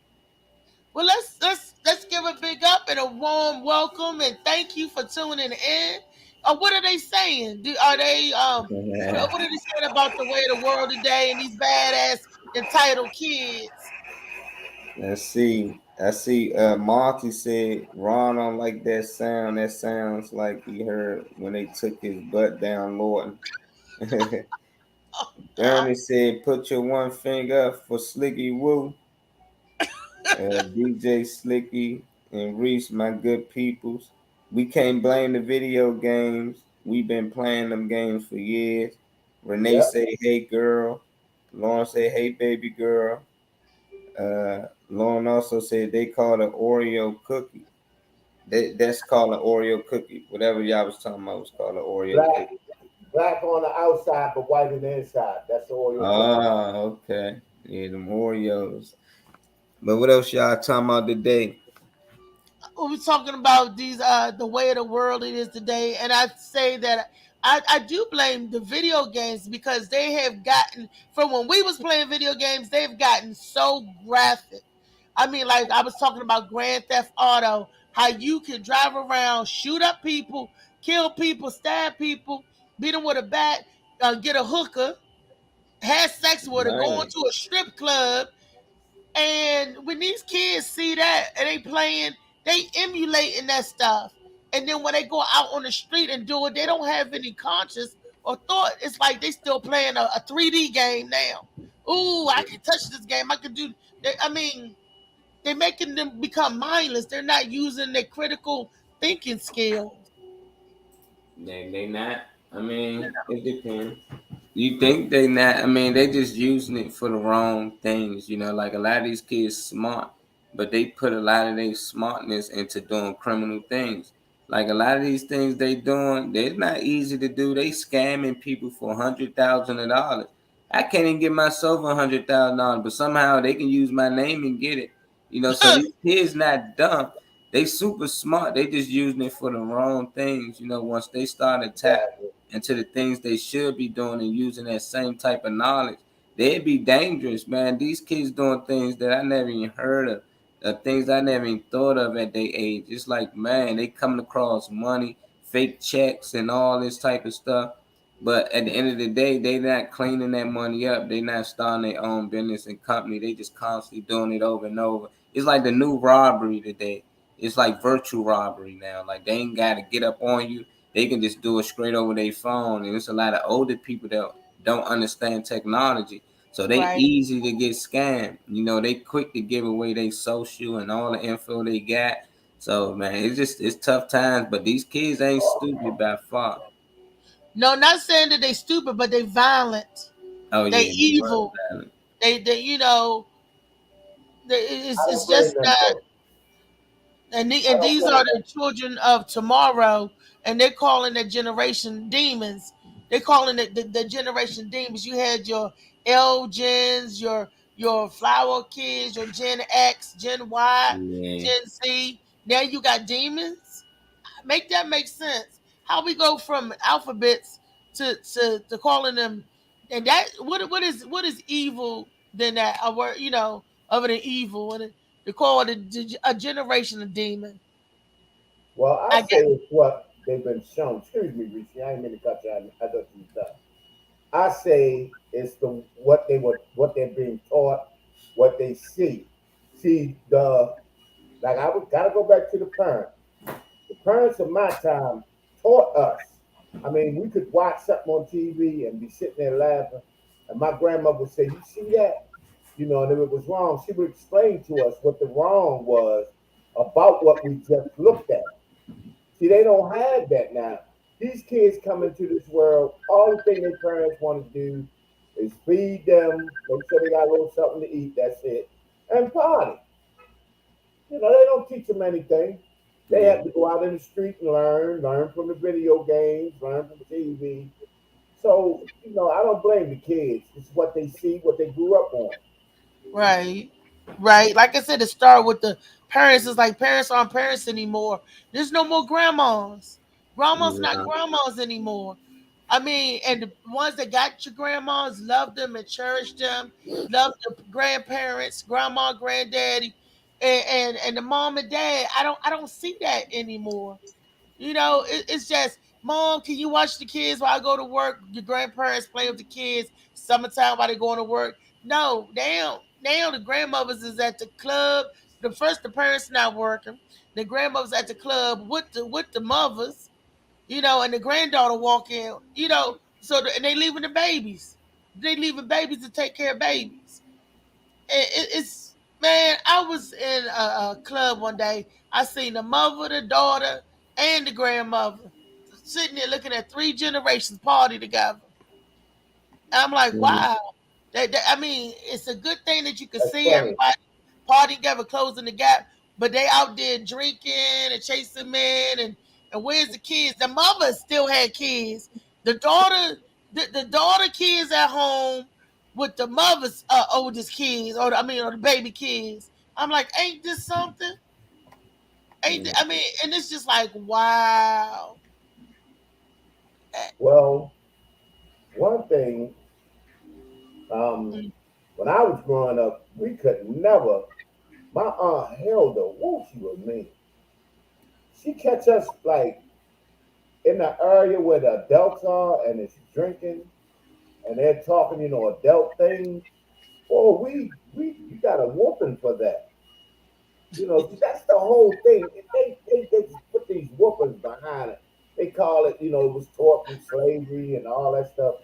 Well, let's give a big up and a warm welcome and thank you for tuning in. What are they saying? Are they what are they saying about the way of the world today and these badass entitled kids? Let's see. I see Marky said Ron don't like that sound. That sounds like he heard when they took his butt down Lorton. Uh, Bernie said put your one finger up for Slicky Woo. DJ Slicky and Reese, my good peoples. We can't blame the video games. We've been playing them games for years. Renee Yep. say hey girl. Lauren say hey baby girl. Lauren also said they call it Oreo cookie. That's called an Oreo cookie. Whatever y'all was talking about was called an Oreo Black, cookie. black on the outside, but white on the inside. That's the Oreo cookie. Ah, okay. Yeah, them Oreos. But what else y'all talking about today? we're talking about these the way of the world it is today, and I say that I do blame the video games because they have gotten from when we was playing video games, they've gotten so graphic. I mean, like I was talking about Grand Theft Auto, how you can drive around, shoot up people, kill people, stab people, beat them with a bat, get a hooker, have sex with her, go Man, into a strip club. And when these kids see that and they playing, they emulating that stuff. And then when they go out on the street and do it, they don't have any conscience or thought. It's like they still playing a 3D game now. Ooh, I can touch this game. I can do. I mean, they're making them become mindless. They're not using their critical thinking skills. they not. I mean, it depends. You think they not? I mean, they just using it for the wrong things. Like a lot of these kids smart, but they put a lot of their smartness into doing criminal things. Like a lot of these things they doing, they're not easy to do. They scamming people for $100,000. I can't even get myself $100,000, but somehow they can use my name and get it. So these kids not dumb. They super smart. They just using it for the wrong things. Once they start to tap Exactly. into the things they should be doing and using that same type of knowledge, they'd be dangerous, man. These kids doing things that I never even heard of, things I never even thought of at their age. It's like, man, they coming across money, fake checks, and all this type of stuff. But at the end of the day, they not cleaning that money up. They not starting their own business and company. They just constantly doing it over and over. It's like the new robbery today. It's like virtual robbery now. Like they ain't got to get up on you, they can just do it straight over their phone. And it's a lot of older people that don't understand technology. So they Right. easy to get scammed. They quick to give away their social and all the info they got. So man, it's tough times, but these kids ain't stupid by far. No, not saying that they stupid, but they violent. Oh They yeah, they run evil. violent. They I it's don't blame just them not. though. I And don't these blame are them. the children of tomorrow, and they're calling the generation demons. They're calling it the generation demons. You had your L gens, your flower kids, your Gen X, Gen Y, Yeah, Gen Z. Now you got demons. Make that make sense. How we go from alphabets to calling them, and that what is evil than that? A word, other than evil, and they call it a generation of demon. Well, I I say guess it's what they've been shown. Excuse me, Reese. I ain't mean to cut you. I thought you was done. I say it's what they're being taught, what they see. See like I would gotta go back to the parents. The parents of my time taught us. I mean, we could watch something on TV and be sitting there laughing, and my grandmother would say, "You see that?" And if it was wrong, she would explain to us what the wrong was about what we just looked at. See, they don't have that now. These kids come into this world, all the thing their parents want to do is feed them, make sure they got a little something to eat, that's it, and party. They don't teach them anything. They yeah. have to go out in the street and learn from the video games, learn from the TV. So, I don't blame the kids. It's what they see, what they grew up on. right, right. Like I said, to start with the parents is like parents aren't parents anymore. There's no more grandmas. Grandmas not Nah. grandmas anymore. I mean, and the ones that got your grandmas love them and cherish them, love the grandparents, grandma, granddaddy, and the mom and dad. I don't see that anymore. It's just, mom, can you watch the kids while I go to work? Your grandparents play with the kids summertime while they going to work. No, now the grandmothers is at the club. The parents not working. The grandmothers at the club with the mothers, and the granddaughter walk in, and they leaving the babies. They leaving babies to take care of babies. It's man, I was in a club one day. I seen the mother, the daughter, and the grandmother sitting there looking at three generations party together. And I'm like, Mhm. wow. I mean, it's a good thing that you can That's see funny. everybody partying together, closing the gap, but they out there drinking and chasing men, and where's the kids? The mother still had kids. The daughter, the daughter kids at home with the mother's oldest kids, or the baby kids. I'm like, ain't this something? Yeah. I mean, and it's just like, wow. Eh, Well, one thing, um, mm, when I was growing up, we could never. My aunt Hilda, woo, she was mean. She catch us like in the area where the adults are, and it's drinking, and they're talking, adult things. Oh, we got a whooping for that. That's the whole thing. They put these whoopings behind it. They call it, it was taught from slavery and all that stuff.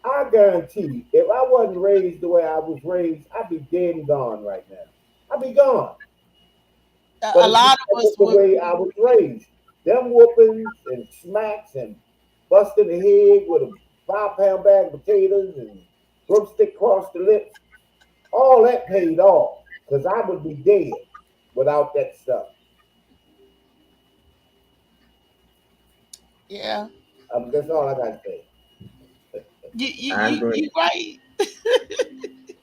I guarantee, if I wasn't raised the way I was raised, I'd be dead and gone right now. I'd be gone. But a it's lot of because of us the would. way I was raised. Them whoopings and smacks and busting the head with a 5 pound bag of potatoes and broomstick across the lips, all that paid off because I would be dead without that stuff. Yeah, That's all I got to say. I you agree. right.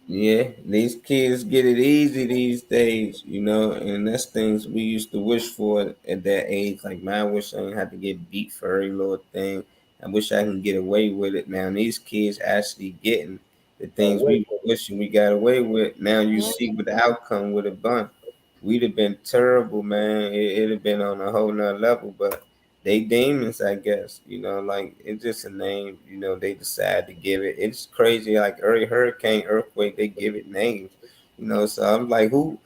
Yeah, these kids get it easy these days, and that's things we used to wish for at that age. Like, man, I wish I didn't have to get beat for every little thing. I wish I can get away with it. Now, these kids actually getting the things Wait we for it. wishing we got away with. Now you see Mhm. what the outcome would have been. We'd have been terrible, man. It'd have been on a whole nother level, but they demons, I guess. Like it's just a name. They decide to give it. It's crazy. Like every hurricane, earthquake, they give it names. So I'm like, who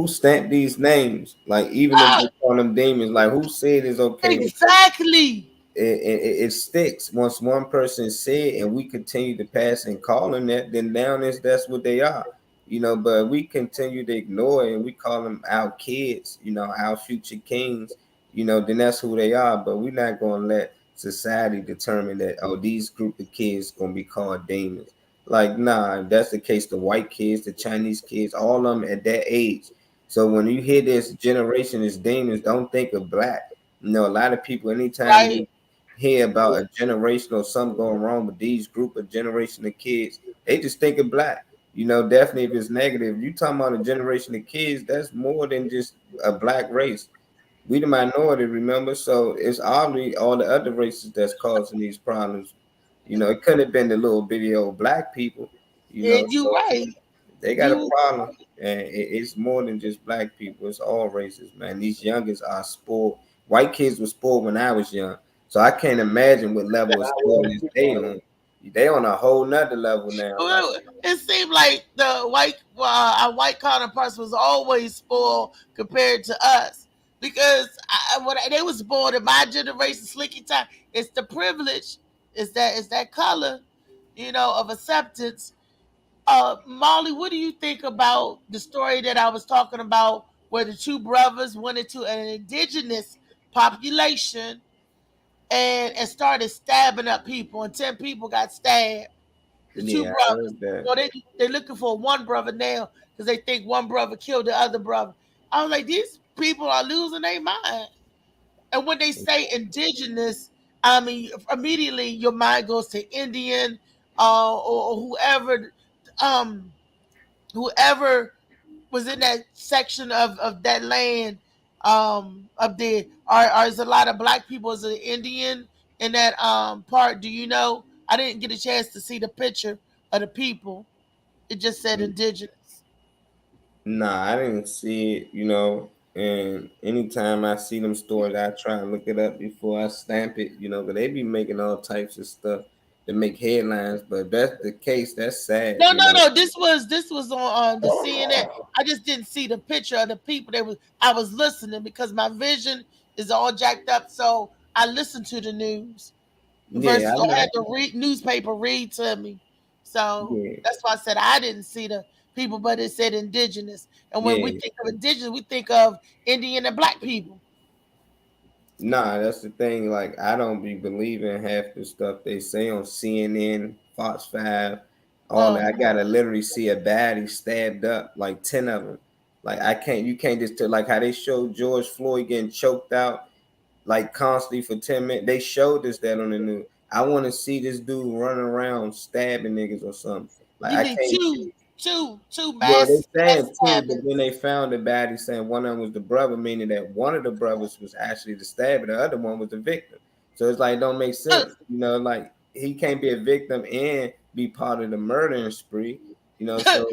stamped these names? Like even if Ah, they call them demons, like who said it's okay? exactly. It sticks once one person said and we continue to pass and call them that, then now that's what they are. But we continue to ignore it and we call them our kids, our future kings, then that's who they are. But we're not going to let society determine that, oh, these group of kids going to be called demons. Like, nah, if that's the case, the white kids, the Chinese kids, all of them at that age. So when you hear this generation is demons, don't think of black. A lot of people, anytime Right. you hear about a generation or something going wrong with these group of generation of kids, they just think of black. Definitely if it's negative, you talking about a generation of kids, that's more than just a black race. We the minority, remember? So it's obviously all the other races that's causing these problems. It couldn't have been the little bitty old black people, You so right. they got a You problem, and it's more than just black people. It's all races, man. These youngers are spoiled. White kids were spoiled when I was young, so I can't imagine what level And of I was spoiledness too, they man. on. They on a whole nother level now. Like, well, it seemed like the our white counterparts was always spoiled compared to us because they was spoiled in my generation, slicky time. It's the privilege. It's that color, of acceptance. Molly, what do you think about the story that I was talking about, where the two brothers went into an indigenous population and started stabbing up people, and 10 people got stabbed. The two yeah, I brothers. heard that. So they looking for one brother now because they think one brother killed the other brother. I was like, these people are losing their mind. And when they say indigenous, I mean immediately your mind goes to Indian, or um, whoever was in that section of that land, up there. Are is a lot of black people? Is it Indian? in that part. Do you know? I didn't get a chance to see the picture of the people. It just said indigenous. Nah, I didn't see it, and anytime I see them stories, I try and look it up before I stamp it, because they be making all types of stuff to make headlines. But if that's the case, that's sad, No, no, no. This was on the CNN. I just didn't see the picture of the people. I was listening because my vision is all jacked up. So I listened to the news Yeah, versus I I know. had the newspaper read to me. So Yeah, that's why I said I didn't see the people, but it said indigenous. And when we yeah. think of indigenous, we think of Indian and black people. Nah, that's the thing. Like, I don't be believing half the stuff they say on CNN, Fox 5, all that. I Um, gotta literally see a baddie stabbed up, like 10 of them. Like, you can't just tell, like how they showed George Floyd getting choked out, like constantly for 10 minutes. They showed us that on the news. I want to see this dude running around stabbing niggas or something. Like, you I need can't. two Well, they mass saying two, but stabbings. then they found the baddie saying one of them was the brother, meaning that one of the brothers was actually the stabber, the other one was the victim. So it's like, it don't make sense, like he can't be a victim and be part of the murdering spree, So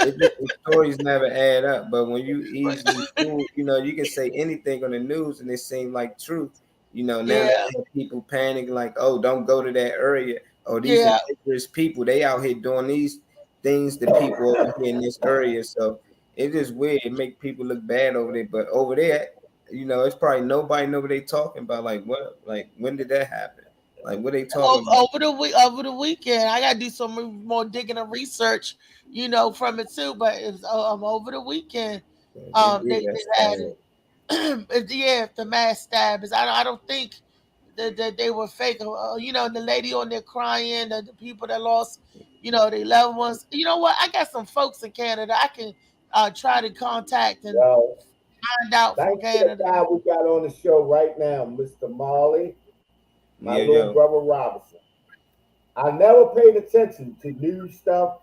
the stories never add up. But when you easily fool, you can say anything on the news and it seems like truth. Now that Yeah, people panic like, oh, don't go to that area. Oh, these are yeah. dangerous people. They out here doing these things to people over here in this area. So it's just weird. It make people look bad over there. But over there, it's probably nobody know what they talking about. Like what? Like when did that happen? Like what they talking about? Over the weekend. I gotta do some more digging and research, from it too. But it's over the weekend. If they did, They that's had sad. it. Yeah, the mass stabbings. I don't think that they were fake. The lady on there crying, the people that lost, their loved ones. You know what? I got some folks in Canada. I can try to contact and Yo, find out from thanks to the Canada. guy we got on the show right now, Mr. Marley, my Yeah, little yo. brother Robinson. I never paid attention to news stuff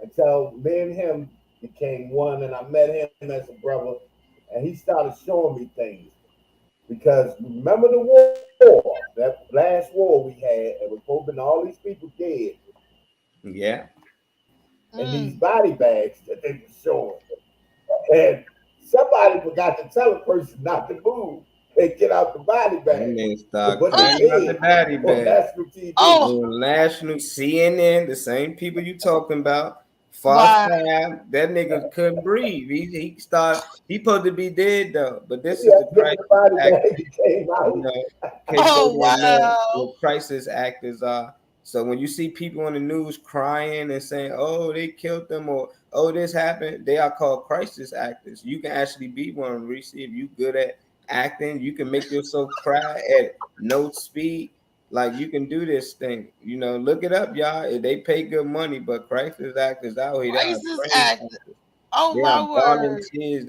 until me and him became one, and I met him as a brother, and he started showing me things. Because remember the war, that last war we had, and was hoping all these people dead Yeah. in these Mm. body bags that they were showing. And somebody forgot to tell a person not to move and get out the body That bag. nigga start But they crying out the did baddie on bag. national TV. Oh On national CNN, the same people you talking about, Fox wow! 5, that nigga couldn't breathe. He supposed to be dead though, but this He is had the to get in crisis the body act. bag and came You out. know, in case they Oh didn't know wow! what crisis actors are. So when you see people on the news crying and saying, "Oh, they killed them," or "Oh, this happened," they are called crisis actors. You can actually be one, Reese, if you good at acting. You can make yourself cry at no speed. Like you can do this thing. Look it up, y'all. They pay good money, but crisis actors out here, they are Crisis trained act. actors. Oh They are my word! volunteers.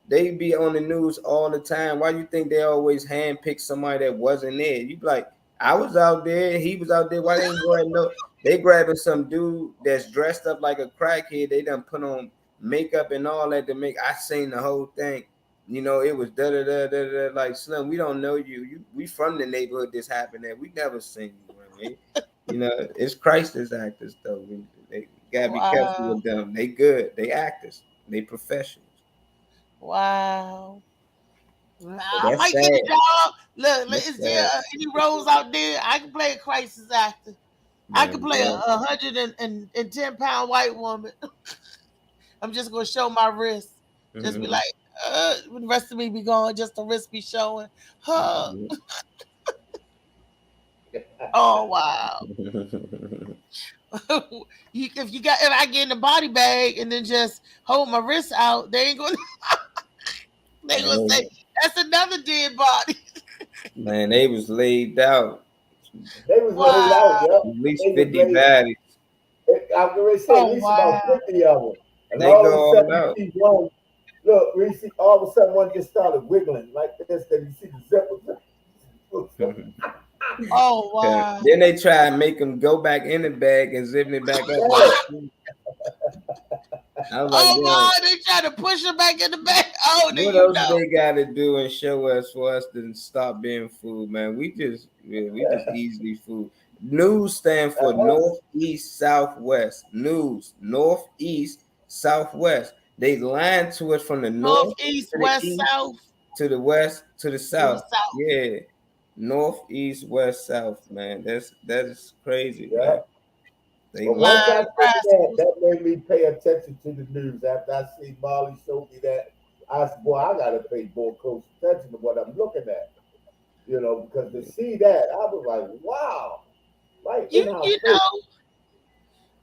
They be on the news all the time. Why you think they always handpick somebody that wasn't there? You be like, I was out there, he was out there. Why they ain't going no? They grabbing some dude that's dressed up like a crackhead. They done put on makeup and all that to make. I seen the whole thing. It was da da da da da. Like Slim, we don't know you. We from the neighborhood. This happened there. We never seen you. It's crisis actors though. They gotta be careful Wow! with them. They good. They actors. They professionals. Wow! Nah, But I that's might get a sad. job. Look, That's is there sad, any roles out there? I can play a crisis actor. I can man. play Bro. 110-pound white woman. I'm just gonna show my wrist. Just be Mhm. like, the rest of me be gone. Just the wrist be showing. Huh. Oh wow. If I get in the body bag and then just hold my wrist out, they ain't gonna they gonna say Man, that's another dead body. man, they was laid out. They was laid out, Wow. yep. At least They was 50 laid. baddies. I was going to say at Oh least about wow. 50 of them. And They all of a go all sudden out. you see one. Look, Reese, all of a sudden one just started wiggling like this. Then you see the zipper. Oh wow. Then they try and make them go back in the bag and zip it back up. Yeah. I was like, Oh yo, my, they try to push her back in the back. Oh, then what you else know. they got to do and show us for us to stop being food, man? We just easily food. News stand for northeast, southwest. News, northeast, southwest. They lying to us from the North, north east, to the west, east south, to the west to the to the south. south. Yeah, north, east, west, south, man. That is crazy, Yeah. man. They But lie. once I Blind seen that, rascals. that made me pay attention to the news. After I see Molly show me that, I said, boy, I gotta pay more close attention to what I'm looking at. Because to see that, I was like, wow, right in our You face. know,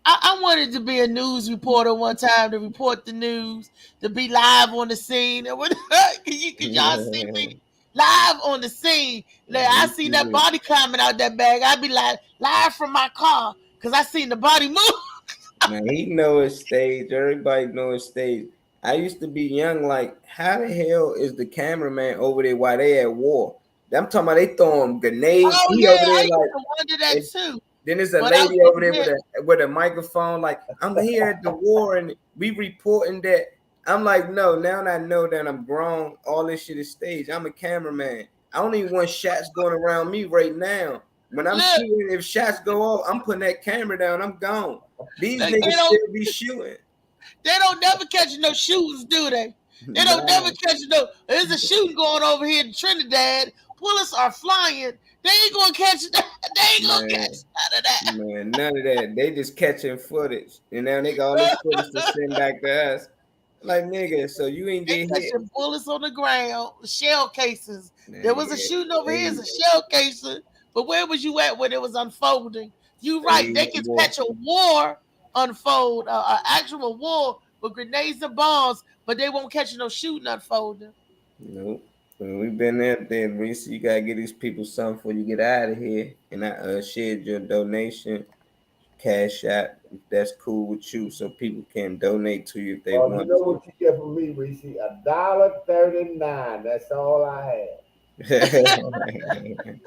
I wanted to be a news reporter one time to report the news, to be live on the scene. And what could y'all see me live on the scene? Like I seen that body climbing out that bag. I'd be like live from my car because I seen the body move. Man, he know his stage. Everybody know his stage. I used to be young. Like, how the hell is the cameraman over there while they at war? I'm talking about they throwing grenades. Oh He yeah, over I there used like, to wonder that and too. then there's a But I lady over was there there. with a microphone. Like, I'm here at the war and we reporting that. I'm like, no. Now that I know that I'm grown, all this shit is staged. I'm a cameraman. I don't even want shots going around me right now. When I'm Look, shooting, if shots go off, I'm putting that camera down. I'm gone. These look, niggas still be shooting. they don't never catch no shootings, do they? They don't never Nah, catch no. There's a shooting going over here in Trinidad. Bullets are flying. They ain't gonna catch that. They ain't gonna catch man, none of that. man, none of that. They just catching footage, and now they got all this footage to send back to us. Like nigga, so you ain't They get hit. catching bullets on the ground, shell cases. There Man, was a yeah, shooting over here, it's they a shell casing. But where was you at when it was unfolding? You right. they They can war. catch a war unfold, an actual war with grenades and bombs, but they won't catch no shooting unfolding. Nope. When we been there, Reese, you gotta get these people something before you get out of here. And I shared your donation, cash app, if that's cool with you, so people can donate to you if they Well, you want know to. what you get from me, Reese? $1.39. That's all I had.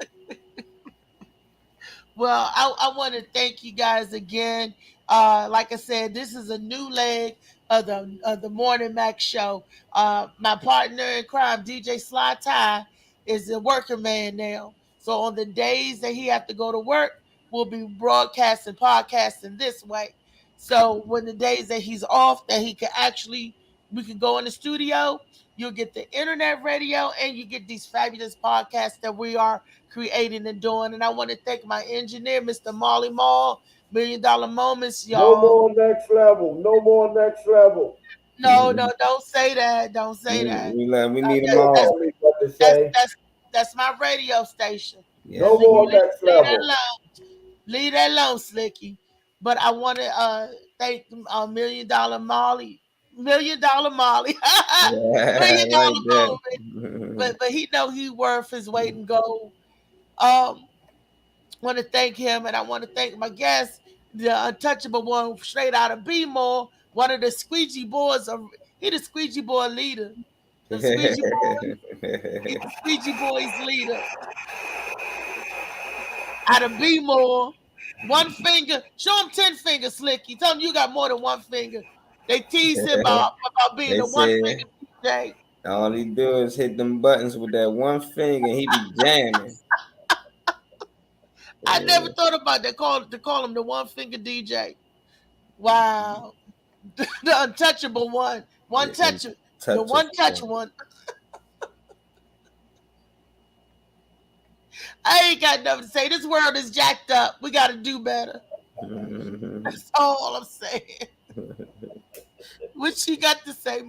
Well, I want to thank you guys again. Like I said, this is a new leg of the Morning Mac show. My partner in crime, DJ Sly Tie, is a working man now. So on the days that he have to go to work, we'll be broadcasting, podcasting this way. So when the days that he's off, that he can actually we can go in the studio. You'll get the internet radio, and you get these fabulous podcasts that we are creating and doing. And I want to thank my engineer, Mr. Molly Mall, $1 million Moments, No y'all. more next level. No more next level. No, no, don't say that. Don't say that. We need them Don't That's all. tell me what to that's say. that's that's my radio station. No Yes, Leave, more indeed. next leave that level. alone. Leave that alone, Slicky. But I want to thank $1 million Molly, $1 million Molly, Yeah, million I like dollar that. moment. But he know he worth his weight in gold. Um, want to thank him, and I want to thank my guest, the untouchable one, straight out of B-More, one of the squeegee boys. He the squeegee boy leader. The squeegee boy, he the squeegee boys leader out of B-More. One finger, show him 10 fingers, Slicky. Tell him you got more than one finger. They tease him about being They the one said finger DJ. all he do is hit them buttons with that one finger and he be jamming. I never Yeah, thought about that. To call him the one finger DJ. Wow. The untouchable one. One yeah, touch, the one touch untouchable. one. I ain't got nothing to say. This world is jacked up. We got to do better. That's all I'm saying. What you got to say,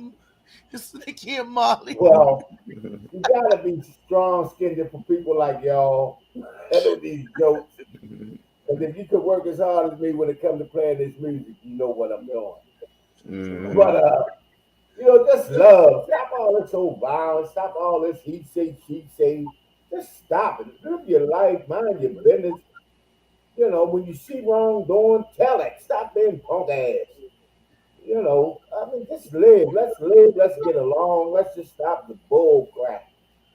Slicky and Molly? Well, you gotta be strong skinned for people like y'all. Handle these jokes. Because if you could work as hard as me when it comes to playing this music, you know what I'm doing. But just love. Stop all this old violence. Stop all this he say, she say. Just stop it. Live your life. Mind your business. When you see wrong doing, tell it. Stop being punk ass. I mean, just live. Let's live. Let's get along. Let's just stop the bull crap.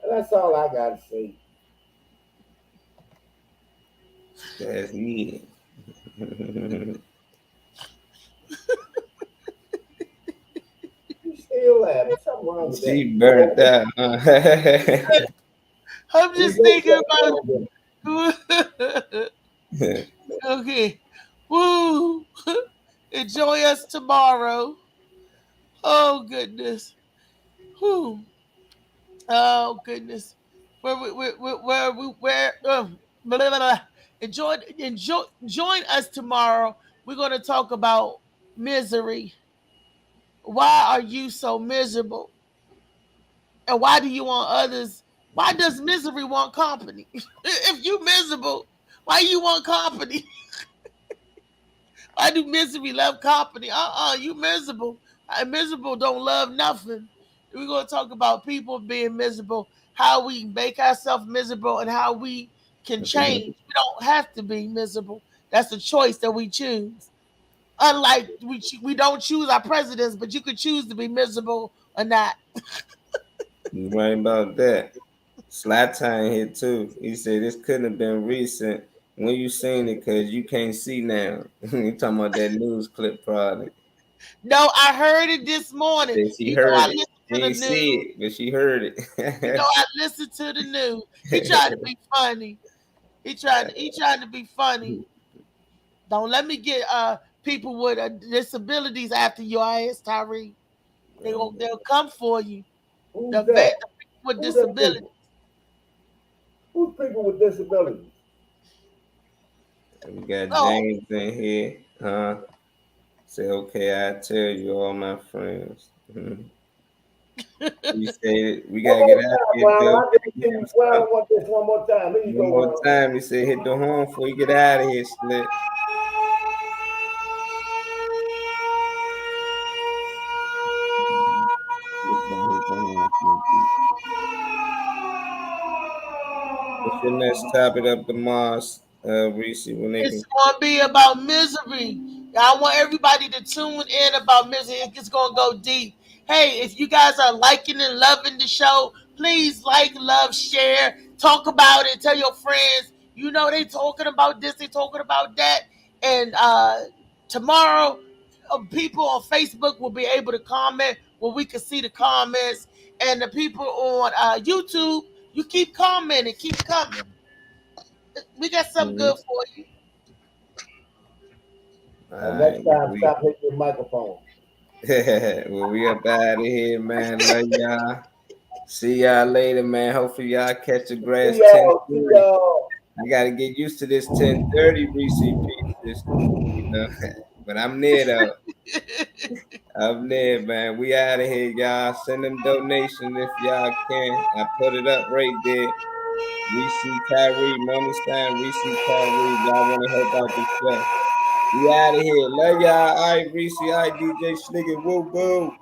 And that's all I got to say. That's me. Something wrong with that. She burnt out. Huh? I'm We just know thinking something wrong with about. Okay. Woo. Enjoy us tomorrow. Oh goodness. Whew. Oh goodness. Blah, blah, blah. Enjoy, join us tomorrow. We're going to talk about misery. Why are you so miserable? And why do you want others? Why does misery want company? If you miserable, why you want company? Why do misery love company? You miserable. Miserable don't love nothing. We're gonna talk about people being miserable, how we make ourselves miserable, and how we can change. We don't have to be miserable. That's a choice that we choose. Unlike we don't choose our presidents, but you could choose to be miserable or not. You right about that. Slatan here too. He said this couldn't have been recent. When you seen it, cause you can't see now. You talking about that news clip probably. No, I heard it this morning. Said she You know, I heard it. listen She to the ain't news. see it, but she heard You know, it. I listen to the news. He tried to be funny. He tried to be funny. Don't let me get people with disabilities after your ass, Tyree. They'll come for you. Who's The that? people with Who's that disabilities. people? Who's people with disabilities? We got Oh, James in here. Huh? Say okay, I tell you all my friends. Mhm. He said we One gotta get more out of time, here Ronald. though. I didn't Give hear him you. Ronald, something. want this one more time. Here you go, One more Ronald. time. He said hit the horn before you get out of here, Slick. Hit the horn for you. What's your next topic up the Mars, Reese, when they it's can gonna be about misery. I want everybody to tune in about misery. It's gonna go deep. Hey, if you guys are liking and loving the show, please like, love, share, talk about it, tell your friends. You know they talking about this, they talking about that, and tomorrow, people on Facebook will be able to comment where we can see the comments, and the people on YouTube, you keep commenting, keep coming. We got something mm-hmm. good for you. All And right, next time, we stop hitting your microphone. well, we up out of here, man. Love y'all. See y'all later, man. Hopefully y'all catch the See grass y'all. See 10:30. y'all. I gotta get used to this 10:30 Reese pieces, you know. But I'm near though. I'm there, man. We out of here, y'all. Send them donations if y'all can. I put it up right there. Reese Tyree, money sign Reese Tyree. Y'all want to help out the show. We out of here. Love y'all. All right, Reese. All right, DJ SlickyWooBoo.